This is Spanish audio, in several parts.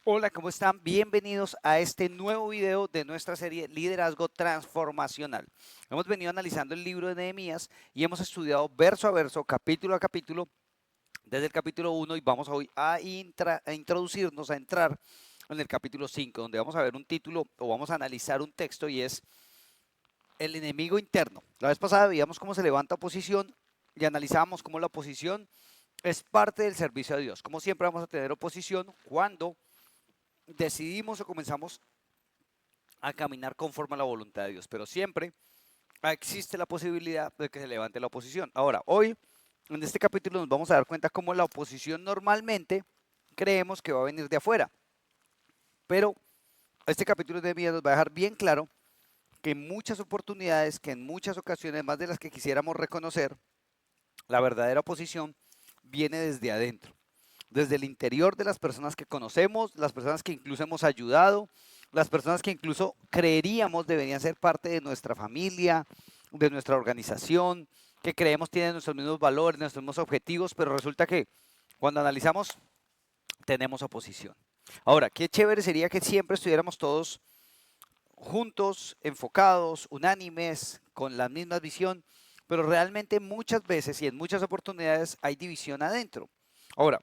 Hola, ¿cómo están? Bienvenidos a este nuevo video de nuestra serie Liderazgo Transformacional. Hemos venido analizando el libro de Nehemías y hemos estudiado verso a verso, capítulo a capítulo, desde el capítulo 1 y vamos hoy a introducirnos, a entrar en el capítulo 5, donde vamos a ver un título o vamos a analizar un texto y es el enemigo interno. La vez pasada veíamos cómo se levanta oposición y analizábamos cómo la oposición es parte del servicio a Dios. Como siempre vamos a tener oposición cuando decidimos o comenzamos a caminar conforme a la voluntad de Dios, pero siempre existe la posibilidad de que se levante la oposición. Ahora, hoy en este capítulo nos vamos a dar cuenta cómo la oposición normalmente creemos que va a venir de afuera, pero este capítulo de vida nos va a dejar bien claro que en muchas oportunidades, que en muchas ocasiones, más de las que quisiéramos reconocer, la verdadera oposición viene desde adentro, desde el interior de las personas que conocemos, las personas que incluso hemos ayudado, las personas que incluso creeríamos deberían ser parte de nuestra familia, de nuestra organización, que creemos tienen nuestros mismos valores, nuestros mismos objetivos, pero resulta que cuando analizamos tenemos oposición. Ahora, qué chévere sería que siempre estuviéramos todos juntos, enfocados, unánimes, con la misma visión, pero realmente muchas veces y en muchas oportunidades hay división adentro. Ahora,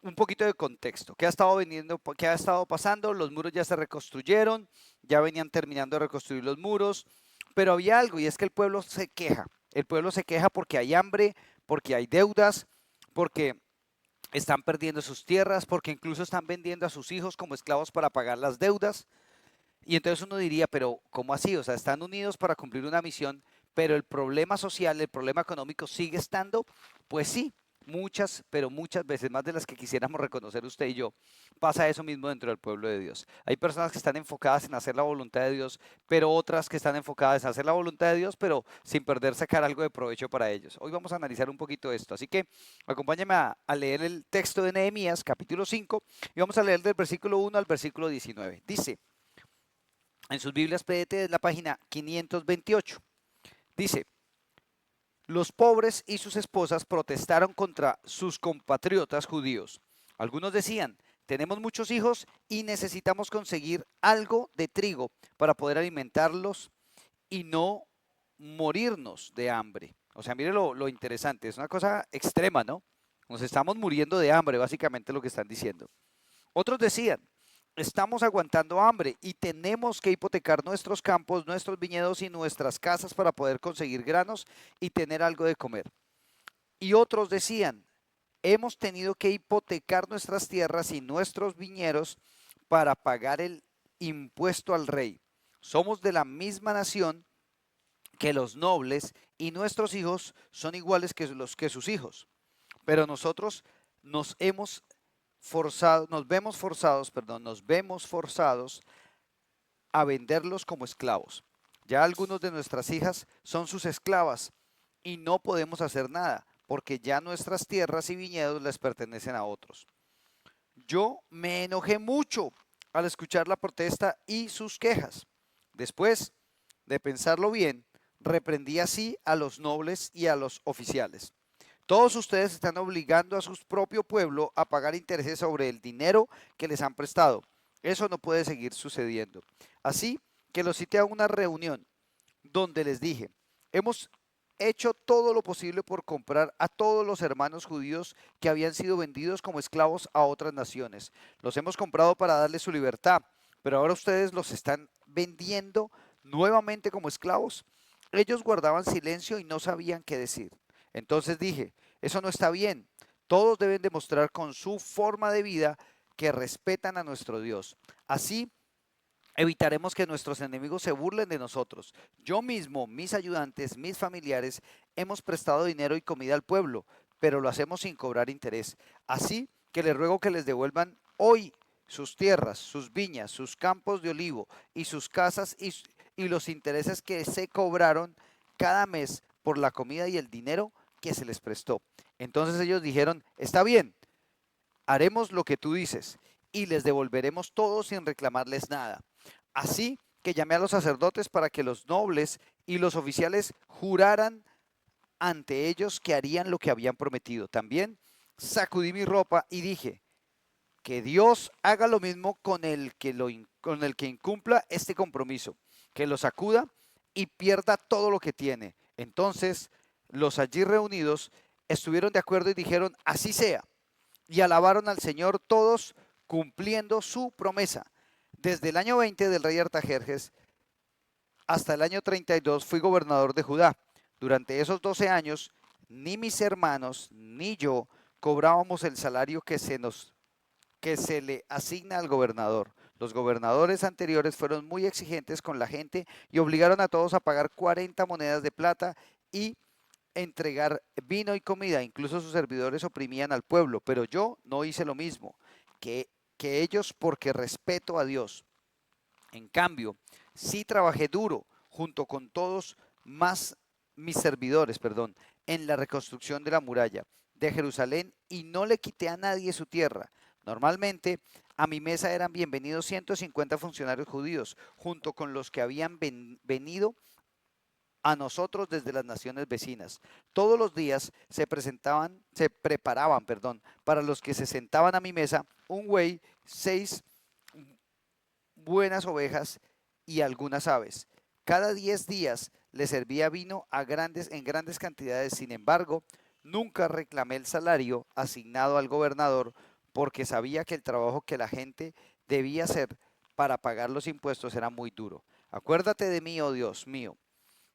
un poquito de contexto. ¿Qué ha estado viniendo, qué ha estado pasando? Los muros ya se reconstruyeron, ya venían terminando de reconstruir los muros, pero había algo y es que el pueblo se queja. El pueblo se queja porque hay hambre, porque hay deudas, porque están perdiendo sus tierras, porque incluso están vendiendo a sus hijos como esclavos para pagar las deudas. Y entonces uno diría, pero ¿cómo así? O sea, están unidos para cumplir una misión, pero el problema social, el problema económico sigue estando. Pues sí, muchas, pero muchas veces, más de las que quisiéramos reconocer usted y yo, pasa eso mismo dentro del pueblo de Dios. Hay personas que están enfocadas en hacer la voluntad de Dios, pero otras que están enfocadas en hacer la voluntad de Dios, pero sin perder sacar algo de provecho para ellos. Hoy vamos a analizar un poquito esto, así que acompáñame a leer el texto de Nehemías, capítulo 5, y vamos a leer del versículo 1 al versículo 19. Dice, en sus Biblias PDT es la página 528. Dice, los pobres y sus esposas protestaron contra sus compatriotas judíos. Algunos decían, tenemos muchos hijos y necesitamos conseguir algo de trigo para poder alimentarlos y no morirnos de hambre. O sea, mire lo interesante, es una cosa extrema, ¿no? Nos estamos muriendo de hambre, básicamente lo que están diciendo. Otros decían, estamos aguantando hambre y tenemos que hipotecar nuestros campos, nuestros viñedos y nuestras casas para poder conseguir granos y tener algo de comer. Y otros decían, hemos tenido que hipotecar nuestras tierras y nuestros viñedos para pagar el impuesto al rey. Somos de la misma nación que los nobles y nuestros hijos son iguales que los que sus hijos. Pero nosotros nos hemos nos vemos forzados a venderlos como esclavos. Ya algunos de nuestras hijas son sus esclavas y no podemos hacer nada porque ya nuestras tierras y viñedos les pertenecen a otros. Yo me enojé mucho al escuchar la protesta y sus quejas. Después de pensarlo bien, reprendí así a los nobles y a los oficiales. Todos ustedes están obligando a su propio pueblo a pagar intereses sobre el dinero que les han prestado. Eso no puede seguir sucediendo. Así que los cité a una reunión donde les dije, hemos hecho todo lo posible por comprar a todos los hermanos judíos que habían sido vendidos como esclavos a otras naciones. Los hemos comprado para darles su libertad, pero ahora ustedes los están vendiendo nuevamente como esclavos. Ellos guardaban silencio y no sabían qué decir. Entonces dije, eso no está bien. Todos deben demostrar con su forma de vida que respetan a nuestro Dios. Así evitaremos que nuestros enemigos se burlen de nosotros. Yo mismo, mis ayudantes, mis familiares, hemos prestado dinero y comida al pueblo, pero lo hacemos sin cobrar interés. Así que les ruego que les devuelvan hoy sus tierras, sus viñas, sus campos de olivo y sus casas y los intereses que se cobraron cada mes por la comida y el dinero que se les prestó. Entonces ellos dijeron, está bien, haremos lo que tú dices y les devolveremos todo sin reclamarles nada. Así que llamé a los sacerdotes para que los nobles y los oficiales juraran ante ellos que harían lo que habían prometido. También sacudí mi ropa y dije, que Dios haga lo mismo con el que incumpla este compromiso, que lo sacuda y pierda todo lo que tiene. Entonces los allí reunidos estuvieron de acuerdo y dijeron, así sea, y alabaron al Señor todos cumpliendo su promesa. Desde el año 20 del rey Artajerjes hasta el año 32 fui gobernador de Judá. Durante esos 12 años, ni mis hermanos ni yo cobrábamos el salario que se le asigna al gobernador. Los gobernadores anteriores fueron muy exigentes con la gente y obligaron a todos a pagar 40 monedas de plata y entregar vino y comida. Incluso sus servidores oprimían al pueblo, pero yo no hice lo mismo que ellos porque respeto a Dios. En cambio, sí trabajé duro junto con todos más mis servidores, en la reconstrucción de la muralla de Jerusalén y no le quité a nadie su tierra. Normalmente a mi mesa eran bienvenidos 150 funcionarios judíos, junto con los que habían venido a nosotros desde las naciones vecinas. Todos los días se preparaban, para los que se sentaban a mi mesa, un buey, 6 buenas ovejas y algunas aves. Cada 10 días le servía vino en grandes cantidades. Sin embargo, nunca reclamé el salario asignado al gobernador porque sabía que el trabajo que la gente debía hacer para pagar los impuestos era muy duro. Acuérdate de mí, oh Dios mío,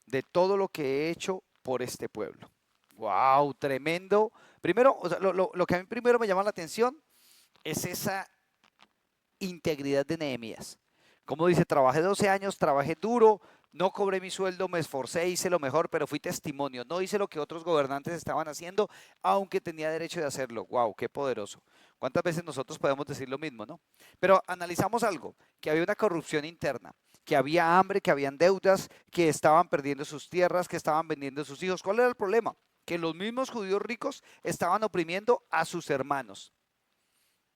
de todo lo que he hecho por este pueblo. ¡Wow! Tremendo. Primero, o sea, lo que a mí primero me llama la atención es esa integridad de Nehemías. Como dice, trabajé 12 años, trabajé duro, no cobré mi sueldo, me esforcé, hice lo mejor, pero fui testimonio. No hice lo que otros gobernantes estaban haciendo, aunque tenía derecho de hacerlo. ¡Wow! ¡Qué poderoso! ¿Cuántas veces nosotros podemos decir lo mismo, no? Pero analizamos algo, que había una corrupción interna, que había hambre, que habían deudas, que estaban perdiendo sus tierras, que estaban vendiendo sus hijos. ¿Cuál era el problema? Que los mismos judíos ricos estaban oprimiendo a sus hermanos.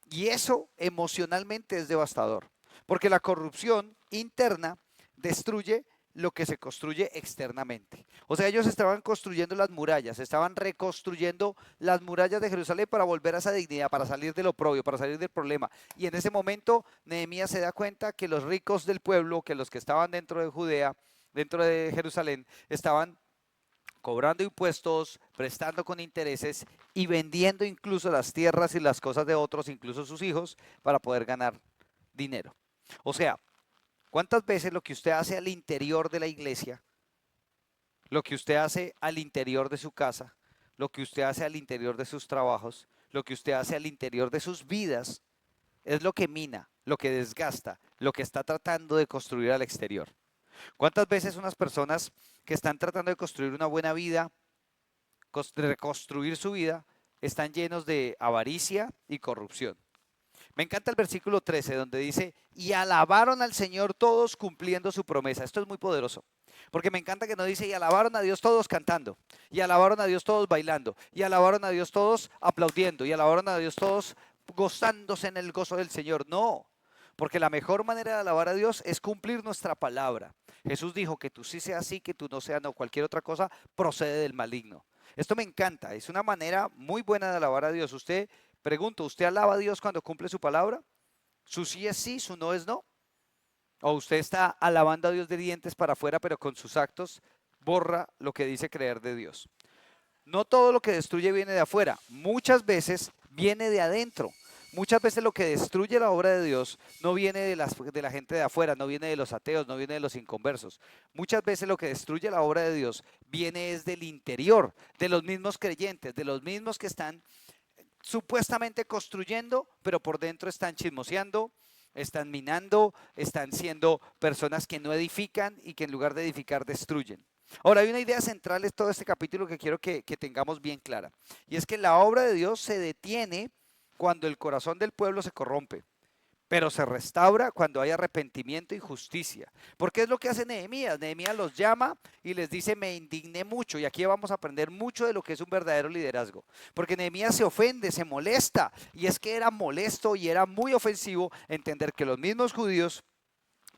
Y eso emocionalmente es devastador, porque la corrupción interna destruye lo que se construye externamente. O sea, ellos estaban construyendo las murallas, estaban reconstruyendo las murallas de Jerusalén para volver a esa dignidad, para salir del oprobio, para salir del problema. Y en ese momento Nehemías se da cuenta que los ricos del pueblo, que los que estaban dentro de Judea, dentro de Jerusalén, estaban cobrando impuestos, prestando con intereses y vendiendo incluso las tierras y las cosas de otros, incluso sus hijos, para poder ganar dinero. O sea, ¿cuántas veces lo que usted hace al interior de la iglesia, lo que usted hace al interior de su casa, lo que usted hace al interior de sus trabajos, lo que usted hace al interior de sus vidas, es lo que mina, lo que desgasta, lo que está tratando de construir al exterior? ¿Cuántas veces unas personas que están tratando de construir una buena vida, reconstruir su vida, están llenos de avaricia y corrupción? Me encanta el versículo 13 donde dice, y alabaron al Señor todos cumpliendo su promesa. Esto es muy poderoso, porque me encanta que no dice, y alabaron a Dios todos cantando, y alabaron a Dios todos bailando, y alabaron a Dios todos aplaudiendo, y alabaron a Dios todos gozándose en el gozo del Señor. No, porque la mejor manera de alabar a Dios es cumplir nuestra palabra. Jesús dijo que tú sí seas sí, que tú no seas no. Cualquier otra cosa procede del maligno. Esto me encanta, es una manera muy buena de alabar a Dios. Pregunto, ¿usted alaba a Dios cuando cumple su palabra? ¿Su sí es sí, su no es no? ¿O usted está alabando a Dios de dientes para afuera, pero con sus actos borra lo que dice creer de Dios? No todo lo que destruye viene de afuera, muchas veces viene de adentro. Muchas veces lo que destruye la obra de Dios no viene de la gente de afuera, no viene de los ateos, no viene de los inconversos. Muchas veces lo que destruye la obra de Dios viene es del interior, de los mismos creyentes, de los mismos que están supuestamente construyendo, pero por dentro están chismoseando, están minando, están siendo personas que no edifican y que en lugar de edificar destruyen. Ahora, hay una idea central en todo este capítulo que quiero que tengamos bien clara, y es que la obra de Dios se detiene cuando el corazón del pueblo se corrompe, pero se restaura cuando hay arrepentimiento y justicia. Porque es lo que hace Nehemías. Nehemías los llama y les dice, me indigné mucho. Y aquí vamos a aprender mucho de lo que es un verdadero liderazgo. Porque Nehemías se ofende, se molesta. Y es que era molesto y era muy ofensivo entender que los mismos judíos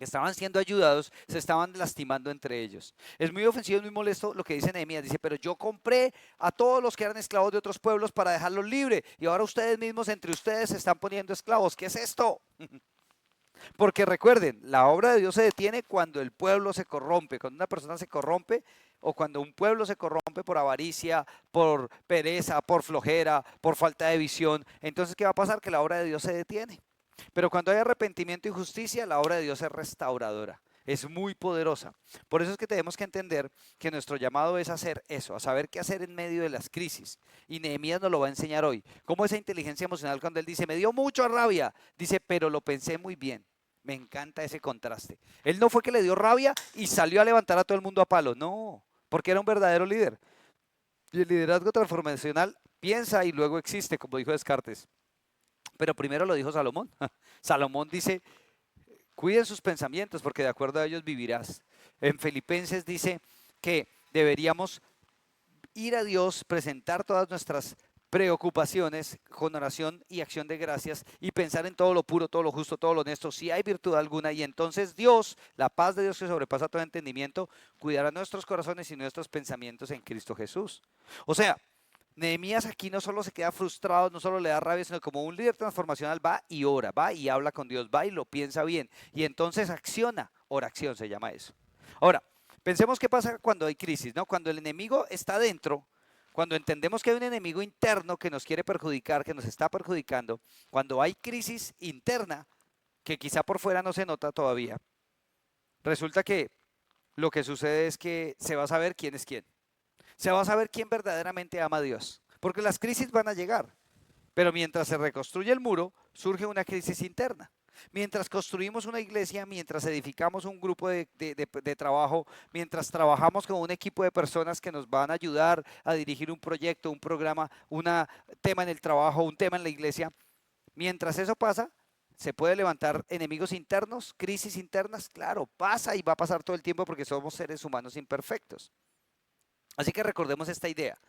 estaban siendo ayudados, se estaban lastimando entre ellos. Es muy ofensivo y muy molesto lo que dice Nehemías. Dice, pero yo compré a todos los que eran esclavos de otros pueblos para dejarlos libres y ahora ustedes mismos entre ustedes se están poniendo esclavos. ¿Qué es esto? Porque recuerden, la obra de Dios se detiene cuando el pueblo se corrompe, cuando una persona se corrompe o cuando un pueblo se corrompe por avaricia, por pereza, por flojera, por falta de visión. Entonces, ¿qué va a pasar? Que la obra de Dios se detiene. Pero cuando hay arrepentimiento y justicia, la obra de Dios es restauradora, es muy poderosa. Por eso es que tenemos que entender que nuestro llamado es hacer eso, a saber qué hacer en medio de las crisis. Y Nehemías nos lo va a enseñar hoy. Cómo esa inteligencia emocional cuando él dice, me dio mucha rabia, dice, pero lo pensé muy bien. Me encanta ese contraste. Él no fue que le dio rabia y salió a levantar a todo el mundo a palo, no, porque era un verdadero líder. Y el liderazgo transformacional piensa y luego existe, como dijo Descartes. Pero primero lo dijo Salomón. Salomón dice, cuiden sus pensamientos porque de acuerdo a ellos vivirás. En Filipenses dice que deberíamos ir a Dios, presentar todas nuestras preocupaciones con oración y acción de gracias y pensar en todo lo puro, todo lo justo, todo lo honesto, si hay virtud alguna, y entonces Dios, la paz de Dios que sobrepasa todo entendimiento, cuidará nuestros corazones y nuestros pensamientos en Cristo Jesús. O sea, Nehemías aquí no solo se queda frustrado, no solo le da rabia, sino como un líder transformacional va y ora, va y habla con Dios, va y lo piensa bien y entonces acciona, oración se llama eso. Ahora, pensemos qué pasa cuando hay crisis, ¿no? Cuando el enemigo está dentro, cuando entendemos que hay un enemigo interno que nos quiere perjudicar, que nos está perjudicando, cuando hay crisis interna, que quizá por fuera no se nota todavía, resulta que lo que sucede es que se va a saber quién es quién. Se va a saber quién verdaderamente ama a Dios. Porque las crisis van a llegar. Pero mientras se reconstruye el muro, surge una crisis interna. Mientras construimos una iglesia, mientras edificamos un grupo de trabajo, mientras trabajamos con un equipo de personas que nos van a ayudar a dirigir un proyecto, un programa, un tema en el trabajo, un tema en la iglesia, mientras eso pasa, ¿se puede levantar enemigos internos, crisis internas? Claro, pasa y va a pasar todo el tiempo porque somos seres humanos imperfectos. Así que recordemos esta idea.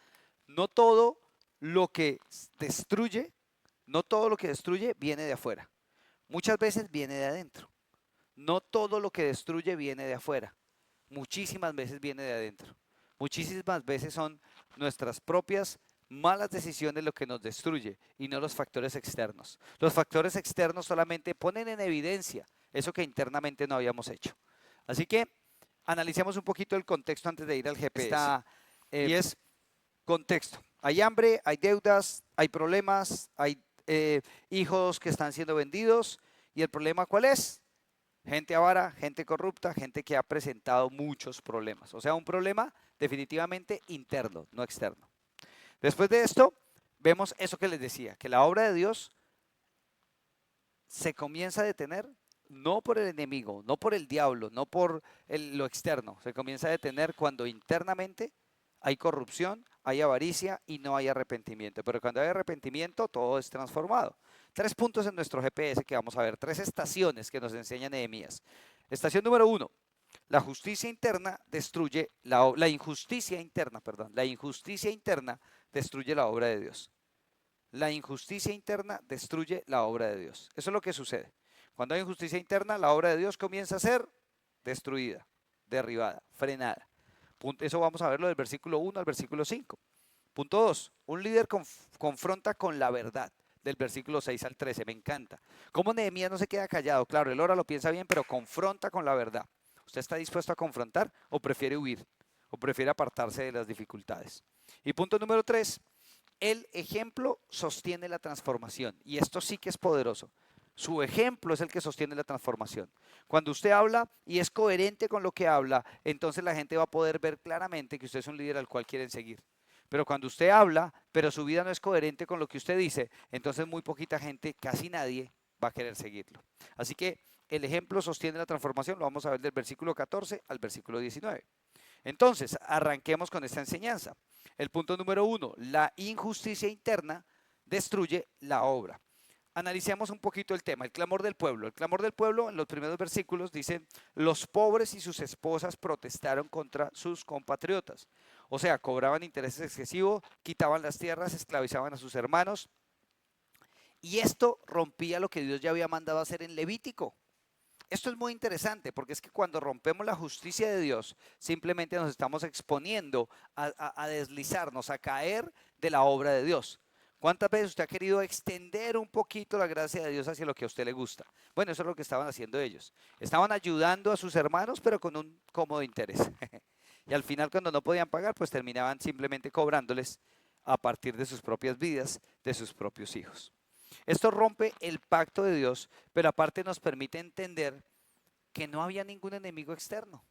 No todo lo que destruye, no todo lo que destruye viene de afuera. Muchas veces viene de adentro. No todo lo que destruye viene de afuera. Muchísimas veces viene de adentro. Muchísimas veces son nuestras propias malas decisiones lo que nos destruye y no los factores externos. Los factores externos solamente ponen en evidencia eso que internamente no habíamos hecho. Así que analicemos un poquito el contexto antes de ir al GPS. Y es contexto. Hay hambre, hay deudas, hay problemas, hay hijos que están siendo vendidos. ¿Y el problema cuál es? Gente avara, gente corrupta, gente que ha presentado muchos problemas. O sea, un problema definitivamente interno, no externo. Después de esto, vemos eso que les decía, que la obra de Dios se comienza a detener no por el enemigo, no por el diablo, no por lo externo. Se comienza a detener cuando internamente hay corrupción, hay avaricia y no hay arrepentimiento. Pero cuando hay arrepentimiento, todo es transformado. 3 puntos en nuestro GPS que vamos a ver, 3 estaciones que nos enseña Nehemías. Estación número 1, la justicia interna destruye la injusticia interna, perdón, la injusticia interna destruye la obra de Dios. La injusticia interna destruye la obra de Dios. Eso es lo que sucede. Cuando hay injusticia interna, la obra de Dios comienza a ser destruida, derribada, frenada. Eso vamos a verlo del versículo 1 al versículo 5. Punto 2. Un líder confronta con la verdad. Del versículo 6 al 13. Me encanta. Cómo Nehemías no se queda callado. Claro, él ahora lo piensa bien, pero confronta con la verdad. ¿Usted está dispuesto a confrontar o prefiere huir? ¿O prefiere apartarse de las dificultades? Y punto número 3. El ejemplo sostiene la transformación. Y esto sí que es poderoso. Su ejemplo es el que sostiene la transformación. Cuando usted habla y es coherente con lo que habla, entonces la gente va a poder ver claramente que usted es un líder al cual quieren seguir. Pero cuando usted habla, pero su vida no es coherente con lo que usted dice, entonces muy poquita gente, casi nadie, va a querer seguirlo. Así que el ejemplo sostiene la transformación, lo vamos a ver del versículo 14 al versículo 19. Entonces, arranquemos con esta enseñanza. El punto número 1, la injusticia interna destruye la obra. Analicemos un poquito el tema, el clamor del pueblo. El clamor del pueblo en los primeros versículos dice, los pobres y sus esposas protestaron contra sus compatriotas. O sea, cobraban intereses excesivos, quitaban las tierras, esclavizaban a sus hermanos. Y esto rompía lo que Dios ya había mandado hacer en Levítico. Esto es muy interesante porque es que cuando rompemos la justicia de Dios, simplemente nos estamos exponiendo a deslizarnos, a caer de la obra de Dios. ¿Cuántas veces usted ha querido extender un poquito la gracia de Dios hacia lo que a usted le gusta? Bueno, eso es lo que estaban haciendo ellos. Estaban ayudando a sus hermanos, pero con un cómodo interés. Y al final, cuando no podían pagar, pues terminaban simplemente cobrándoles a partir de sus propias vidas, de sus propios hijos. Esto rompe el pacto de Dios, pero aparte nos permite entender que no había ningún enemigo externo,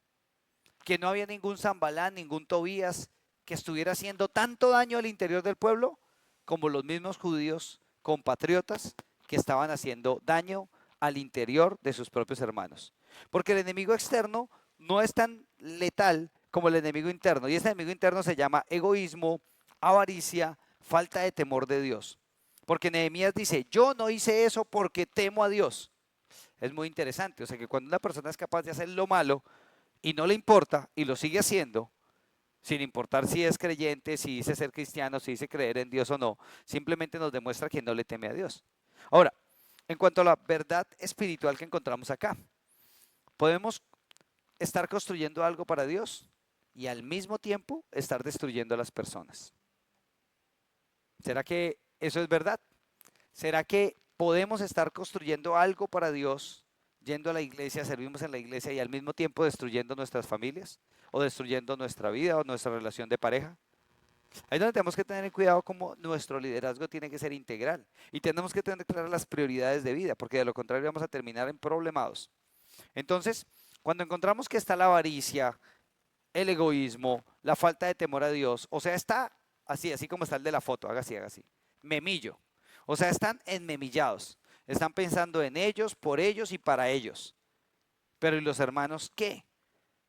que no había ningún Zambalán, ningún Tobías que estuviera haciendo tanto daño al interior del pueblo como los mismos judíos compatriotas que estaban haciendo daño al interior de sus propios hermanos. Porque el enemigo externo no es tan letal como el enemigo interno, y ese enemigo interno se llama egoísmo, avaricia, falta de temor de Dios. Porque Nehemías dice, yo no hice eso porque temo a Dios. Es muy interesante, o sea que cuando una persona es capaz de hacer lo malo y no le importa y lo sigue haciendo, sin importar si es creyente, si dice ser cristiano, si dice creer en Dios o no, simplemente nos demuestra que no le teme a Dios. Ahora, en cuanto a la verdad espiritual que encontramos acá, podemos estar construyendo algo para Dios y al mismo tiempo estar destruyendo a las personas. ¿Será que eso es verdad? ¿Será que podemos estar construyendo algo para Dios, yendo a la iglesia, servimos en la iglesia y al mismo tiempo destruyendo nuestras familias? ¿O destruyendo nuestra vida o nuestra relación de pareja? Ahí es donde tenemos que tener cuidado como nuestro liderazgo tiene que ser integral. Y tenemos que tener claras las prioridades de vida, porque de lo contrario vamos a terminar en problemados. Entonces, cuando encontramos que está la avaricia, el egoísmo, la falta de temor a Dios, o sea, está así como está el de la foto, haga así, memillo. O sea, están enmemillados, están pensando en ellos, por ellos y para ellos. Pero ¿y los hermanos qué?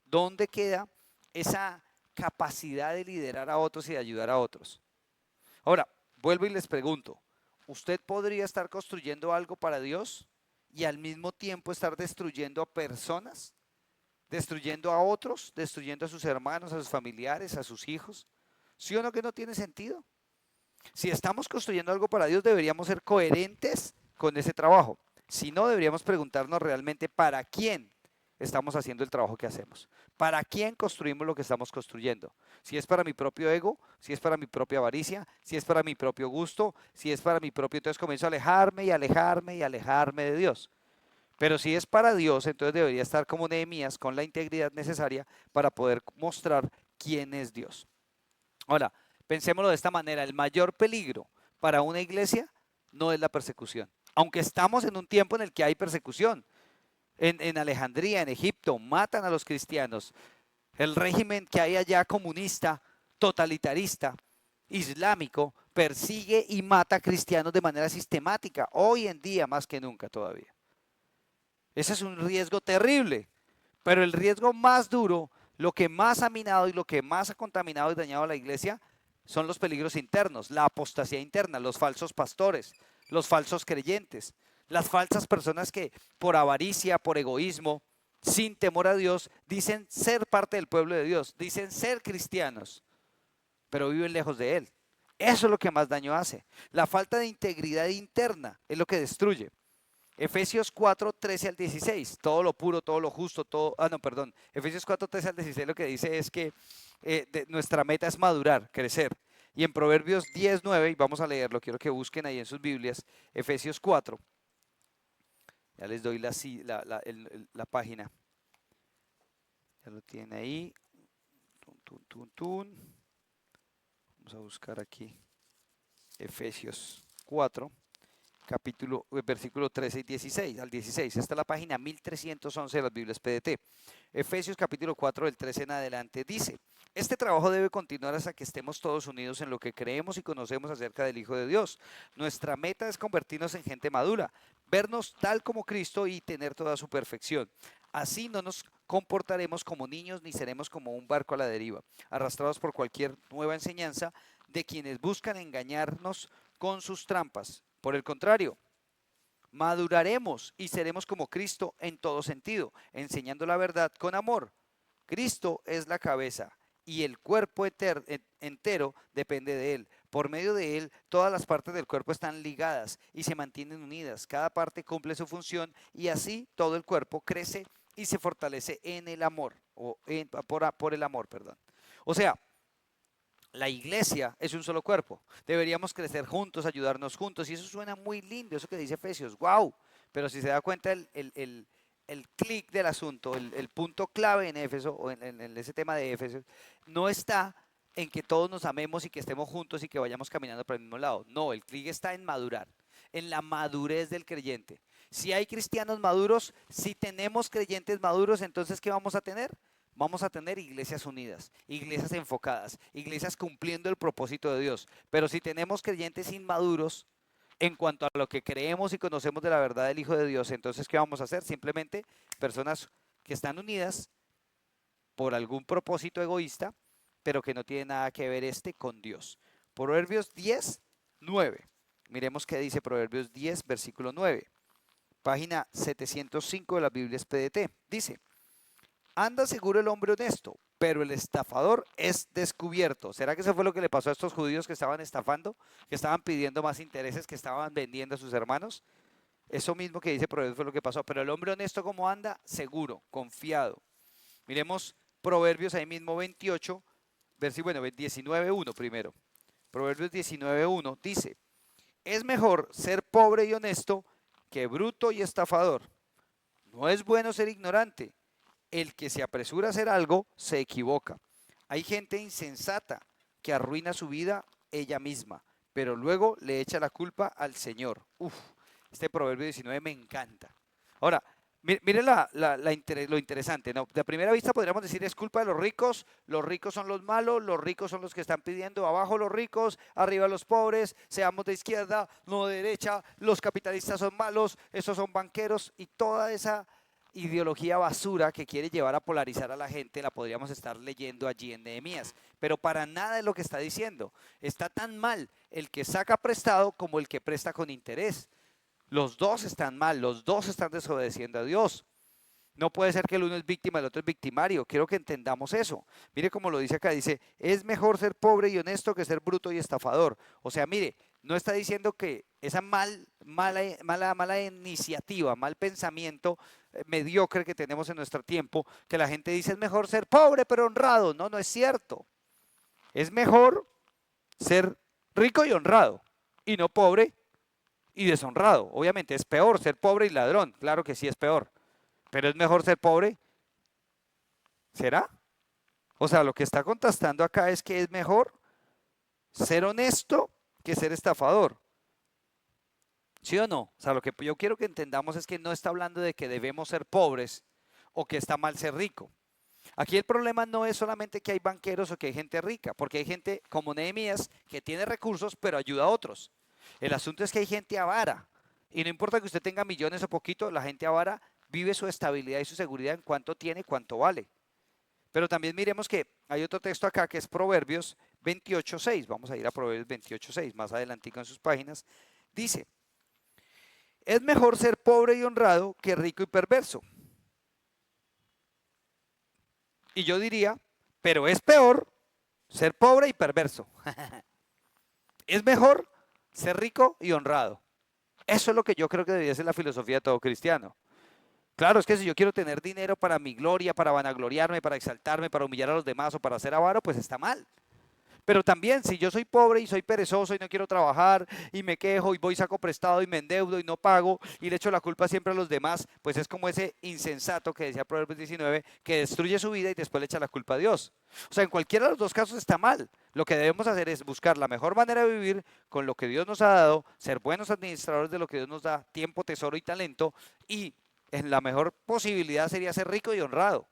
¿Dónde queda esa capacidad de liderar a otros y de ayudar a otros? Ahora, vuelvo y les pregunto, ¿usted podría estar construyendo algo para Dios y al mismo tiempo estar destruyendo a personas? ¿Destruyendo a otros? ¿Destruyendo a sus hermanos, a sus familiares, a sus hijos? ¿Sí o no que no tiene sentido? Si estamos construyendo algo para Dios, deberíamos ser coherentes con ese trabajo. Si no, deberíamos preguntarnos realmente para quién estamos haciendo el trabajo que hacemos. ¿Para quién construimos lo que estamos construyendo? Si es para mi propio ego, si es para mi propia avaricia, si es para mi propio gusto, si es para mi propio, entonces comienzo a alejarme y alejarme y alejarme de Dios. Pero si es para Dios, entonces debería estar como Nehemías con la integridad necesaria para poder mostrar quién es Dios. Ahora, pensémoslo de esta manera, el mayor peligro para una iglesia no es la persecución, aunque estamos en un tiempo en el que hay persecución. En Alejandría, en Egipto, matan a los cristianos. El régimen que hay allá comunista, totalitarista, islámico, persigue y mata a cristianos de manera sistemática, hoy en día más que nunca todavía. Ese es un riesgo terrible, pero el riesgo más duro, lo que más ha minado y lo que más ha contaminado y dañado a la iglesia son los peligros internos, la apostasía interna, los falsos pastores, los falsos creyentes, las falsas personas que por avaricia, por egoísmo, sin temor a Dios, dicen ser parte del pueblo de Dios, dicen ser cristianos, pero viven lejos de Él. Eso es lo que más daño hace. La falta de integridad interna es lo que destruye. Efesios 4, 13 al 16, todo lo puro, todo lo justo, todo, Efesios 4, 13 al 16 lo que dice es que nuestra meta es madurar, crecer. Y en Proverbios 10, 9, y vamos a leerlo, quiero que busquen ahí en sus Biblias, Efesios 4, ya les doy la página, ya lo tiene ahí, vamos a buscar aquí, Efesios 4. Versículo 13 y 16, al 16. Esta es la página 1311 de las Biblias PDT. Efesios capítulo 4 del 13 en adelante dice, este trabajo debe continuar hasta que estemos todos unidos en lo que creemos y conocemos acerca del Hijo de Dios. Nuestra meta es convertirnos en gente madura, vernos tal como Cristo y tener toda su perfección. Así no nos comportaremos como niños ni seremos como un barco a la deriva, arrastrados por cualquier nueva enseñanza de quienes buscan engañarnos con sus trampas. Por el contrario, maduraremos y seremos como Cristo en todo sentido, enseñando la verdad con amor. Cristo es la cabeza y el cuerpo entero depende de Él. Por medio de él, todas las partes del cuerpo están ligadas y se mantienen unidas. Cada parte cumple su función y así todo el cuerpo crece y se fortalece en el amor, por el amor, perdón. O sea, la iglesia es un solo cuerpo. Deberíamos crecer juntos, ayudarnos juntos. Y eso suena muy lindo, eso que dice Efesios. ¡Wow! Pero si se da cuenta el clic del asunto, el punto clave en Éfeso, o en ese tema de Éfeso, no está en que todos nos amemos y que estemos juntos y que vayamos caminando para el mismo lado. No, el clic está en madurar, en la madurez del creyente. Si hay cristianos maduros, si tenemos creyentes maduros, entonces ¿qué vamos a tener? Vamos a tener iglesias unidas, iglesias enfocadas, iglesias cumpliendo el propósito de Dios. Pero si tenemos creyentes inmaduros en cuanto a lo que creemos y conocemos de la verdad del Hijo de Dios, entonces ¿qué vamos a hacer? Simplemente personas que están unidas por algún propósito egoísta, pero que no tiene nada que ver con Dios. Proverbios 10, 9. Miremos qué dice Proverbios 10, versículo 9. Página 705 de las Biblias PDT. Dice: anda seguro el hombre honesto, pero el estafador es descubierto. ¿Será que eso fue lo que le pasó a estos judíos que estaban estafando, que estaban pidiendo más intereses, que estaban vendiendo a sus hermanos? Eso mismo que dice Proverbios fue lo que pasó. Pero el hombre honesto, ¿cómo anda? Seguro, confiado. Miremos Proverbios ahí mismo 28, versículo 19:1 primero. Proverbios 19:1 dice: es mejor ser pobre y honesto que bruto y estafador. No es bueno ser ignorante. El que se apresura a hacer algo se equivoca. Hay gente insensata que arruina su vida ella misma, pero luego le echa la culpa al Señor. Uf, este Proverbio 19 me encanta. Ahora, miren lo interesante, ¿no? De primera vista podríamos decir es culpa de los ricos son los malos, los ricos son los que están pidiendo, abajo los ricos, arriba los pobres, seamos de izquierda, no de derecha, los capitalistas son malos, esos son banqueros y toda esa ideología basura que quiere llevar a polarizar a la gente, la podríamos estar leyendo allí en Nehemías, pero para nada es lo que está diciendo. Está tan mal el que saca prestado como el que presta con interés. Los dos están mal, los dos están desobedeciendo a Dios. No puede ser que el uno es víctima y el otro es victimario. Quiero que entendamos eso. Mire cómo lo dice acá, dice, es mejor ser pobre y honesto que ser bruto y estafador. O sea, mire, no está diciendo que esa mala iniciativa, mal pensamiento mediocre que tenemos en nuestro tiempo, que la gente dice es mejor ser pobre pero honrado. No, no es cierto. Es mejor ser rico y honrado y no pobre y deshonrado. Obviamente es peor ser pobre y ladrón. Claro que sí es peor. Pero es mejor ser pobre. ¿Será? O sea, lo que está contestando acá es que es mejor ser honesto que ser estafador. ¿Sí o no? O sea, lo que yo quiero que entendamos es que no está hablando de que debemos ser pobres o que está mal ser rico. Aquí el problema no es solamente que hay banqueros o que hay gente rica, porque hay gente como Nehemías que tiene recursos pero ayuda a otros. El asunto es que hay gente avara y no importa que usted tenga millones o poquito, la gente avara vive su estabilidad y su seguridad en cuánto tiene, cuánto vale. Pero también miremos que hay otro texto acá que es Proverbios 28:6. Vamos a ir a Proverbios 28:6, más adelantico en sus páginas. Dice: es mejor ser pobre y honrado que rico y perverso. Y yo diría, pero es peor ser pobre y perverso. Es mejor ser rico y honrado. Eso es lo que yo creo que debería ser la filosofía de todo cristiano. Claro, es que si yo quiero tener dinero para mi gloria, para vanagloriarme, para exaltarme, para humillar a los demás o para ser avaro, pues está mal. Pero también si yo soy pobre y soy perezoso y no quiero trabajar y me quejo y voy saco prestado y me endeudo y no pago y le echo la culpa siempre a los demás, pues es como ese insensato que decía Proverbios 19 que destruye su vida y después le echa la culpa a Dios. O sea, en cualquiera de los dos casos está mal. Lo que debemos hacer es buscar la mejor manera de vivir con lo que Dios nos ha dado, ser buenos administradores de lo que Dios nos da, tiempo, tesoro y talento, y en la mejor posibilidad sería ser rico y honrado.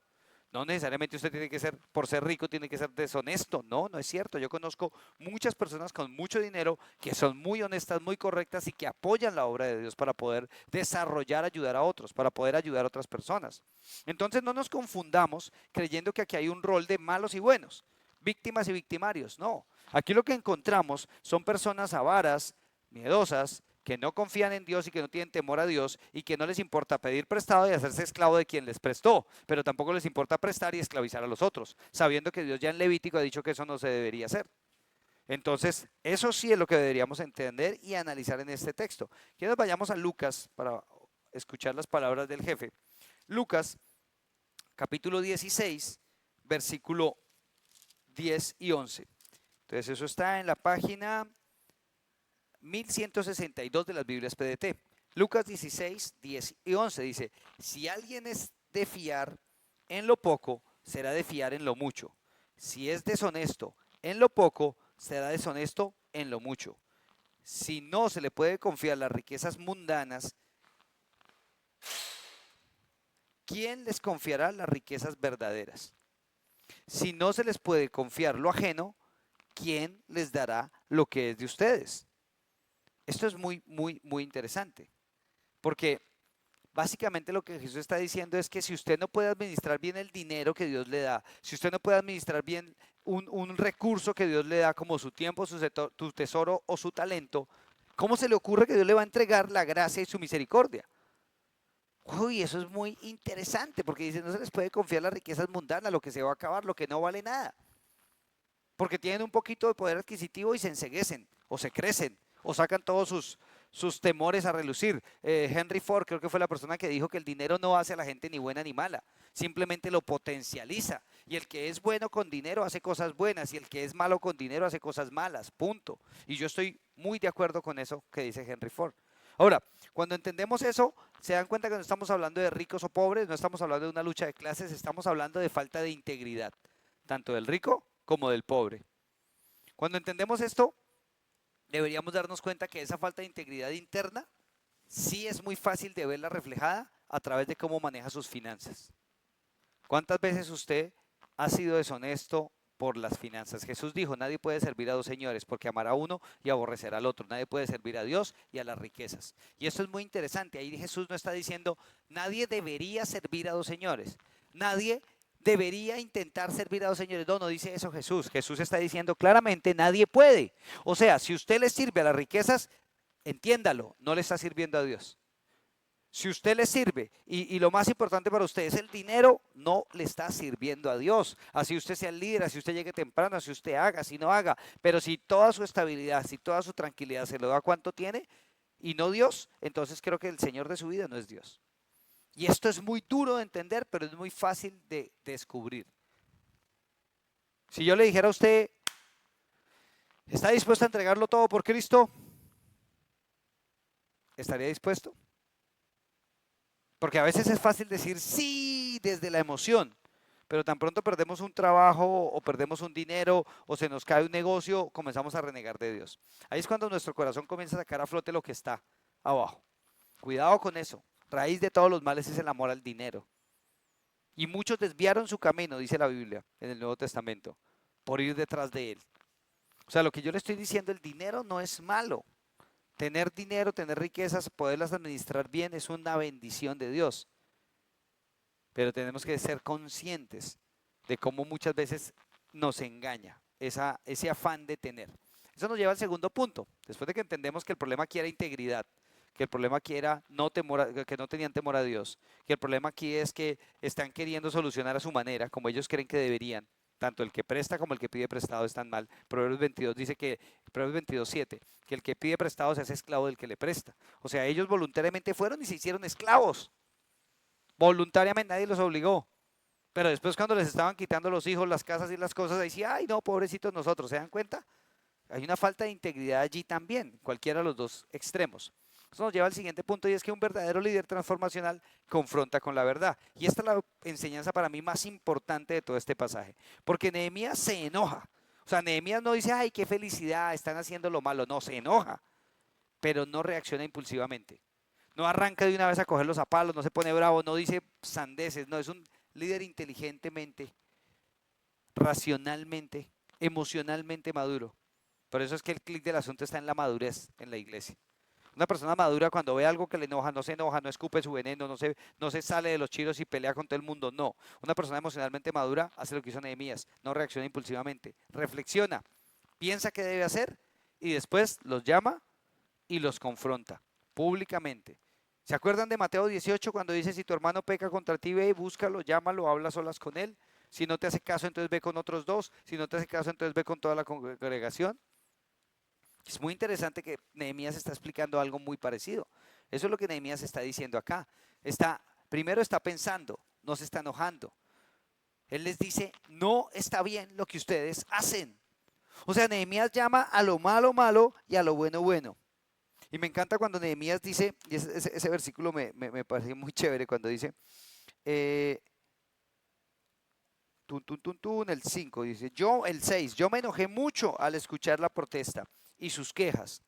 No necesariamente usted tiene que ser, por ser rico, tiene que ser deshonesto. No, no es cierto. Yo conozco muchas personas con mucho dinero que son muy honestas, muy correctas y que apoyan la obra de Dios para poder desarrollar, ayudar a otros, para poder ayudar a otras personas. Entonces no nos confundamos creyendo que aquí hay un rol de malos y buenos, víctimas y victimarios. No, aquí lo que encontramos son personas avaras, miedosas, que no confían en Dios y que no tienen temor a Dios y que no les importa pedir prestado y hacerse esclavo de quien les prestó, pero tampoco les importa prestar y esclavizar a los otros, sabiendo que Dios ya en Levítico ha dicho que eso no se debería hacer. Entonces, eso sí es lo que deberíamos entender y analizar en este texto. Quiero que vayamos a Lucas para escuchar las palabras del jefe. Lucas, capítulo 16, versículo 10 y 11. Entonces, eso está en la página 1162 de las Biblias PDT. Lucas 16, 10 y 11 dice, si alguien es de fiar en lo poco, será de fiar en lo mucho. Si es deshonesto en lo poco, será deshonesto en lo mucho. Si no se le puede confiar las riquezas mundanas, ¿quién les confiará las riquezas verdaderas? Si no se les puede confiar lo ajeno, ¿quién les dará lo que es de ustedes? Esto es muy interesante, porque básicamente lo que Jesús está diciendo es que si usted no puede administrar bien el dinero que Dios le da, si usted no puede administrar bien un recurso que Dios le da como su tiempo, su tesoro o su talento, ¿cómo se le ocurre que Dios le va a entregar la gracia y su misericordia? Uy, eso es muy interesante porque dice, no se les puede confiar las riquezas mundanas, lo que se va a acabar, lo que no vale nada. Porque tienen un poquito de poder adquisitivo y se enceguecen, o se crecen, o sacan todos sus temores a relucir. Henry Ford creo que fue la persona que dijo que el dinero no hace a la gente ni buena ni mala, simplemente lo potencializa. Y el que es bueno con dinero hace cosas buenas y el que es malo con dinero hace cosas malas, punto. Y yo estoy muy de acuerdo con eso que dice Henry Ford. Ahora, cuando entendemos eso, se dan cuenta que no estamos hablando de ricos o pobres, no estamos hablando de una lucha de clases, estamos hablando de falta de integridad, tanto del rico como del pobre. Cuando entendemos esto, deberíamos darnos cuenta que esa falta de integridad interna sí es muy fácil de verla reflejada a través de cómo maneja sus finanzas. ¿Cuántas veces usted ha sido deshonesto por las finanzas? Jesús dijo, nadie puede servir a dos señores porque amará a uno y aborrecerá al otro. Nadie puede servir a Dios y a las riquezas. Y esto es muy interesante. Ahí Jesús no está diciendo, nadie debería servir a dos señores. Nadie debería intentar servir a dos señores. No, no dice eso Jesús. Jesús está diciendo claramente, nadie puede. O sea, si usted le sirve a las riquezas, entiéndalo, no le está sirviendo a Dios. Si usted le sirve y lo más importante para usted es el dinero, no le está sirviendo a Dios. Así usted sea el líder, así usted llegue temprano, así usted haga, así no haga. Pero si toda su estabilidad, si toda su tranquilidad se lo da cuánto tiene y no Dios, entonces creo que el Señor de su vida no es Dios. Y esto es muy duro de entender, pero es muy fácil de descubrir. Si yo le dijera a usted, ¿está dispuesto a entregarlo todo por Cristo? ¿Estaría dispuesto? Porque a veces es fácil decir sí desde la emoción, pero tan pronto perdemos un trabajo o perdemos un dinero o se nos cae un negocio, comenzamos a renegar de Dios. Ahí es cuando nuestro corazón comienza a sacar a flote lo que está abajo. Cuidado con eso. Raíz de todos los males es el amor al dinero. Y muchos desviaron su camino, dice la Biblia en el Nuevo Testamento, por ir detrás de él. O sea, lo que yo le estoy diciendo, el dinero no es malo. Tener dinero, tener riquezas, poderlas administrar bien es una bendición de Dios. Pero tenemos que ser conscientes de cómo muchas veces nos engaña ese afán de tener. Eso nos lleva al segundo punto. Después de que entendemos que el problema aquí era integridad, que el problema aquí era que no tenían temor a Dios, que el problema aquí es que están queriendo solucionar a su manera, como ellos creen que deberían. Tanto el que presta como el que pide prestado están mal. Proverbios 22 dice que, Proverbios 22:7, que el que pide prestado se hace esclavo del que le presta. O sea, ellos voluntariamente fueron y se hicieron esclavos. Voluntariamente, nadie los obligó. Pero después cuando les estaban quitando los hijos, las casas y las cosas, ahí sí, ay no, pobrecitos nosotros, ¿se dan cuenta? Hay una falta de integridad allí también, cualquiera de los dos extremos. Eso nos lleva al siguiente punto y es que un verdadero líder transformacional confronta con la verdad. Y esta es la enseñanza para mí más importante de todo este pasaje. Porque Nehemías se enoja. O sea, Nehemías no dice, ay, qué felicidad, están haciendo lo malo. No, se enoja, pero no reacciona impulsivamente. No arranca de una vez a coger los palos, no se pone bravo, no dice sandeces, no, es un líder inteligentemente, racionalmente, emocionalmente maduro. Por eso es que el clic del asunto está en la madurez en la iglesia. Una persona madura cuando ve algo que le enoja, no se enoja, no escupe su veneno, no se sale de los chiros y pelea con todo el mundo, no. Una persona emocionalmente madura hace lo que hizo Nehemías, no reacciona impulsivamente, reflexiona, piensa qué debe hacer y después los llama y los confronta públicamente. ¿Se acuerdan de Mateo 18 cuando dice, si tu hermano peca contra ti, ve, búscalo, llámalo, habla solas con él? Si no te hace caso, entonces ve con otros dos. Si no te hace caso, entonces ve con toda la congregación. Es muy interesante que Nehemías está explicando algo muy parecido. Eso es lo que Nehemías está diciendo acá. Primero está pensando, no se está enojando. Él les dice, no está bien lo que ustedes hacen. O sea, Nehemías llama a lo malo malo y a lo bueno bueno. Y me encanta cuando Nehemías dice, y ese versículo me parece muy chévere cuando dice, eh, el 5 dice, el 6, yo me enojé mucho al escuchar la protesta y sus quejas.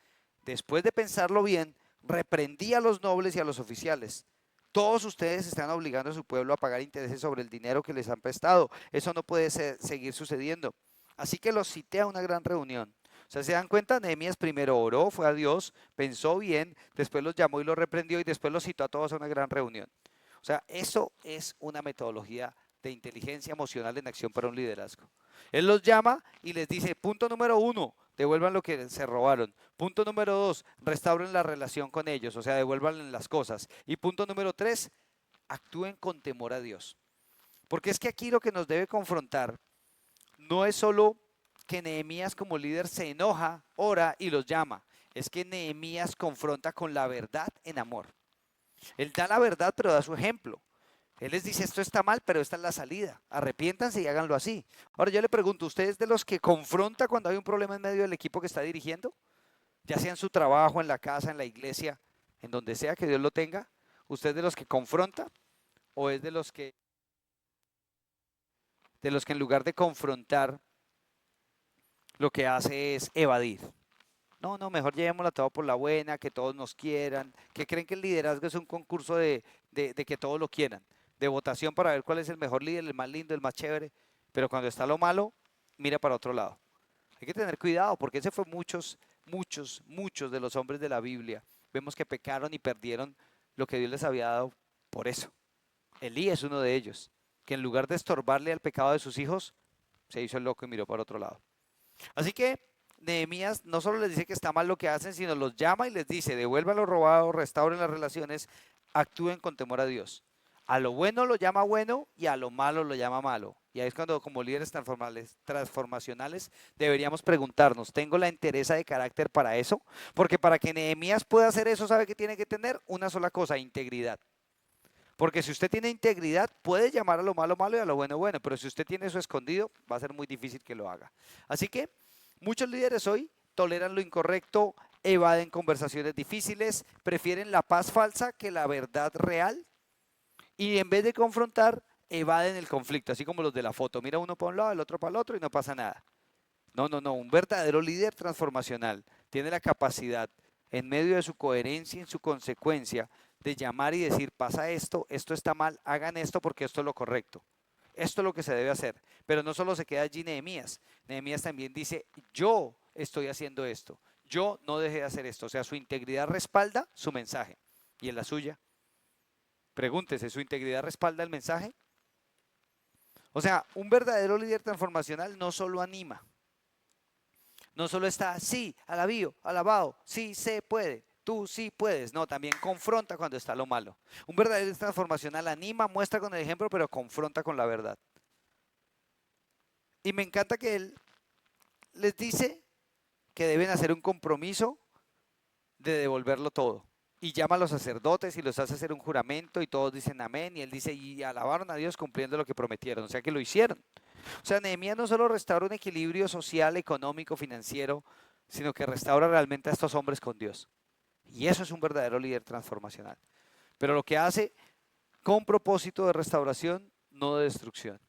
Después de pensarlo bien, reprendí a los nobles y a los oficiales. Todos ustedes están obligando a su pueblo a pagar intereses sobre el dinero que les han prestado. Eso no puede seguir sucediendo. Así que los cité a una gran reunión. O sea, ¿se dan cuenta? Nehemías primero oró, fue a Dios, pensó bien, después los llamó y los reprendió y después los citó a todos a una gran reunión. O sea, eso es una metodología de inteligencia emocional en acción para un liderazgo. Él los llama y les dice, punto número 1, devuelvan lo que se robaron. Punto número 2, restauren la relación con ellos, o sea, devuelvan las cosas. Y punto número 3, actúen con temor a Dios. Porque es que aquí lo que nos debe confrontar no es solo que Nehemías como líder se enoja, ora y los llama. Es que Nehemías confronta con la verdad en amor. Él da la verdad, pero da su ejemplo. Él les dice, esto está mal, pero esta es la salida. Arrepiéntanse y háganlo así. Ahora yo le pregunto, ¿usted es de los que confronta cuando hay un problema en medio del equipo que está dirigiendo? Ya sea en su trabajo, en la casa, en la iglesia, en donde sea que Dios lo tenga. ¿Usted es de los que confronta o es de los que en lugar de confrontar lo que hace es evadir? No, no, mejor llevémosla todo por la buena, que todos nos quieran, que creen que el liderazgo es un concurso de que todos lo quieran, de votación para ver cuál es el mejor líder, el más lindo, el más chévere, pero cuando está lo malo, mira para otro lado. Hay que tener cuidado porque ese fue muchos de los hombres de la Biblia. Vemos que pecaron y perdieron lo que Dios les había dado por eso. Elías es uno de ellos, que en lugar de estorbarle al pecado de sus hijos, se hizo el loco y miró para otro lado. Así que Nehemías no solo les dice que está mal lo que hacen, sino los llama y les dice, devuelvan lo robado, restauren las relaciones, actúen con temor a Dios. A lo bueno lo llama bueno y a lo malo lo llama malo. Y ahí es cuando como líderes transformacionales deberíamos preguntarnos, ¿tengo la entereza de carácter para eso? Porque para que Nehemías pueda hacer eso, ¿sabe que tiene que tener? Una sola cosa, integridad. Porque si usted tiene integridad, puede llamar a lo malo malo y a lo bueno bueno, pero si usted tiene eso escondido, va a ser muy difícil que lo haga. Así que muchos líderes hoy toleran lo incorrecto, evaden conversaciones difíciles, prefieren la paz falsa que la verdad real y en vez de confrontar, evaden el conflicto, así como los de la foto. Mira uno para un lado, el otro para el otro y no pasa nada. No, no, no. Un verdadero líder transformacional tiene la capacidad, en medio de su coherencia y en su consecuencia, de llamar y decir, pasa esto, esto está mal, hagan esto porque esto es lo correcto. Esto es lo que se debe hacer. Pero no solo se queda allí Nehemías. Nehemías también dice, yo estoy haciendo esto. Yo no dejé de hacer esto. O sea, su integridad respalda su mensaje. ¿Y en la suya? Pregúntese, ¿su integridad respalda el mensaje? O sea, un verdadero líder transformacional no solo anima, no solo está, sí, alabado, sí se puede, tú sí puedes. No, también confronta cuando está lo malo. Un verdadero transformacional anima, muestra con el ejemplo, pero confronta con la verdad. Y me encanta que él les dice que deben hacer un compromiso de devolverlo todo. Y llama a los sacerdotes y los hace hacer un juramento y todos dicen amén. Y él dice, y alabaron a Dios cumpliendo lo que prometieron. O sea que lo hicieron. O sea, Nehemías no solo restaura un equilibrio social, económico, financiero, sino que restaura realmente a estos hombres con Dios. Y eso es un verdadero líder transformacional. Pero lo que hace con propósito de restauración, no de destrucción.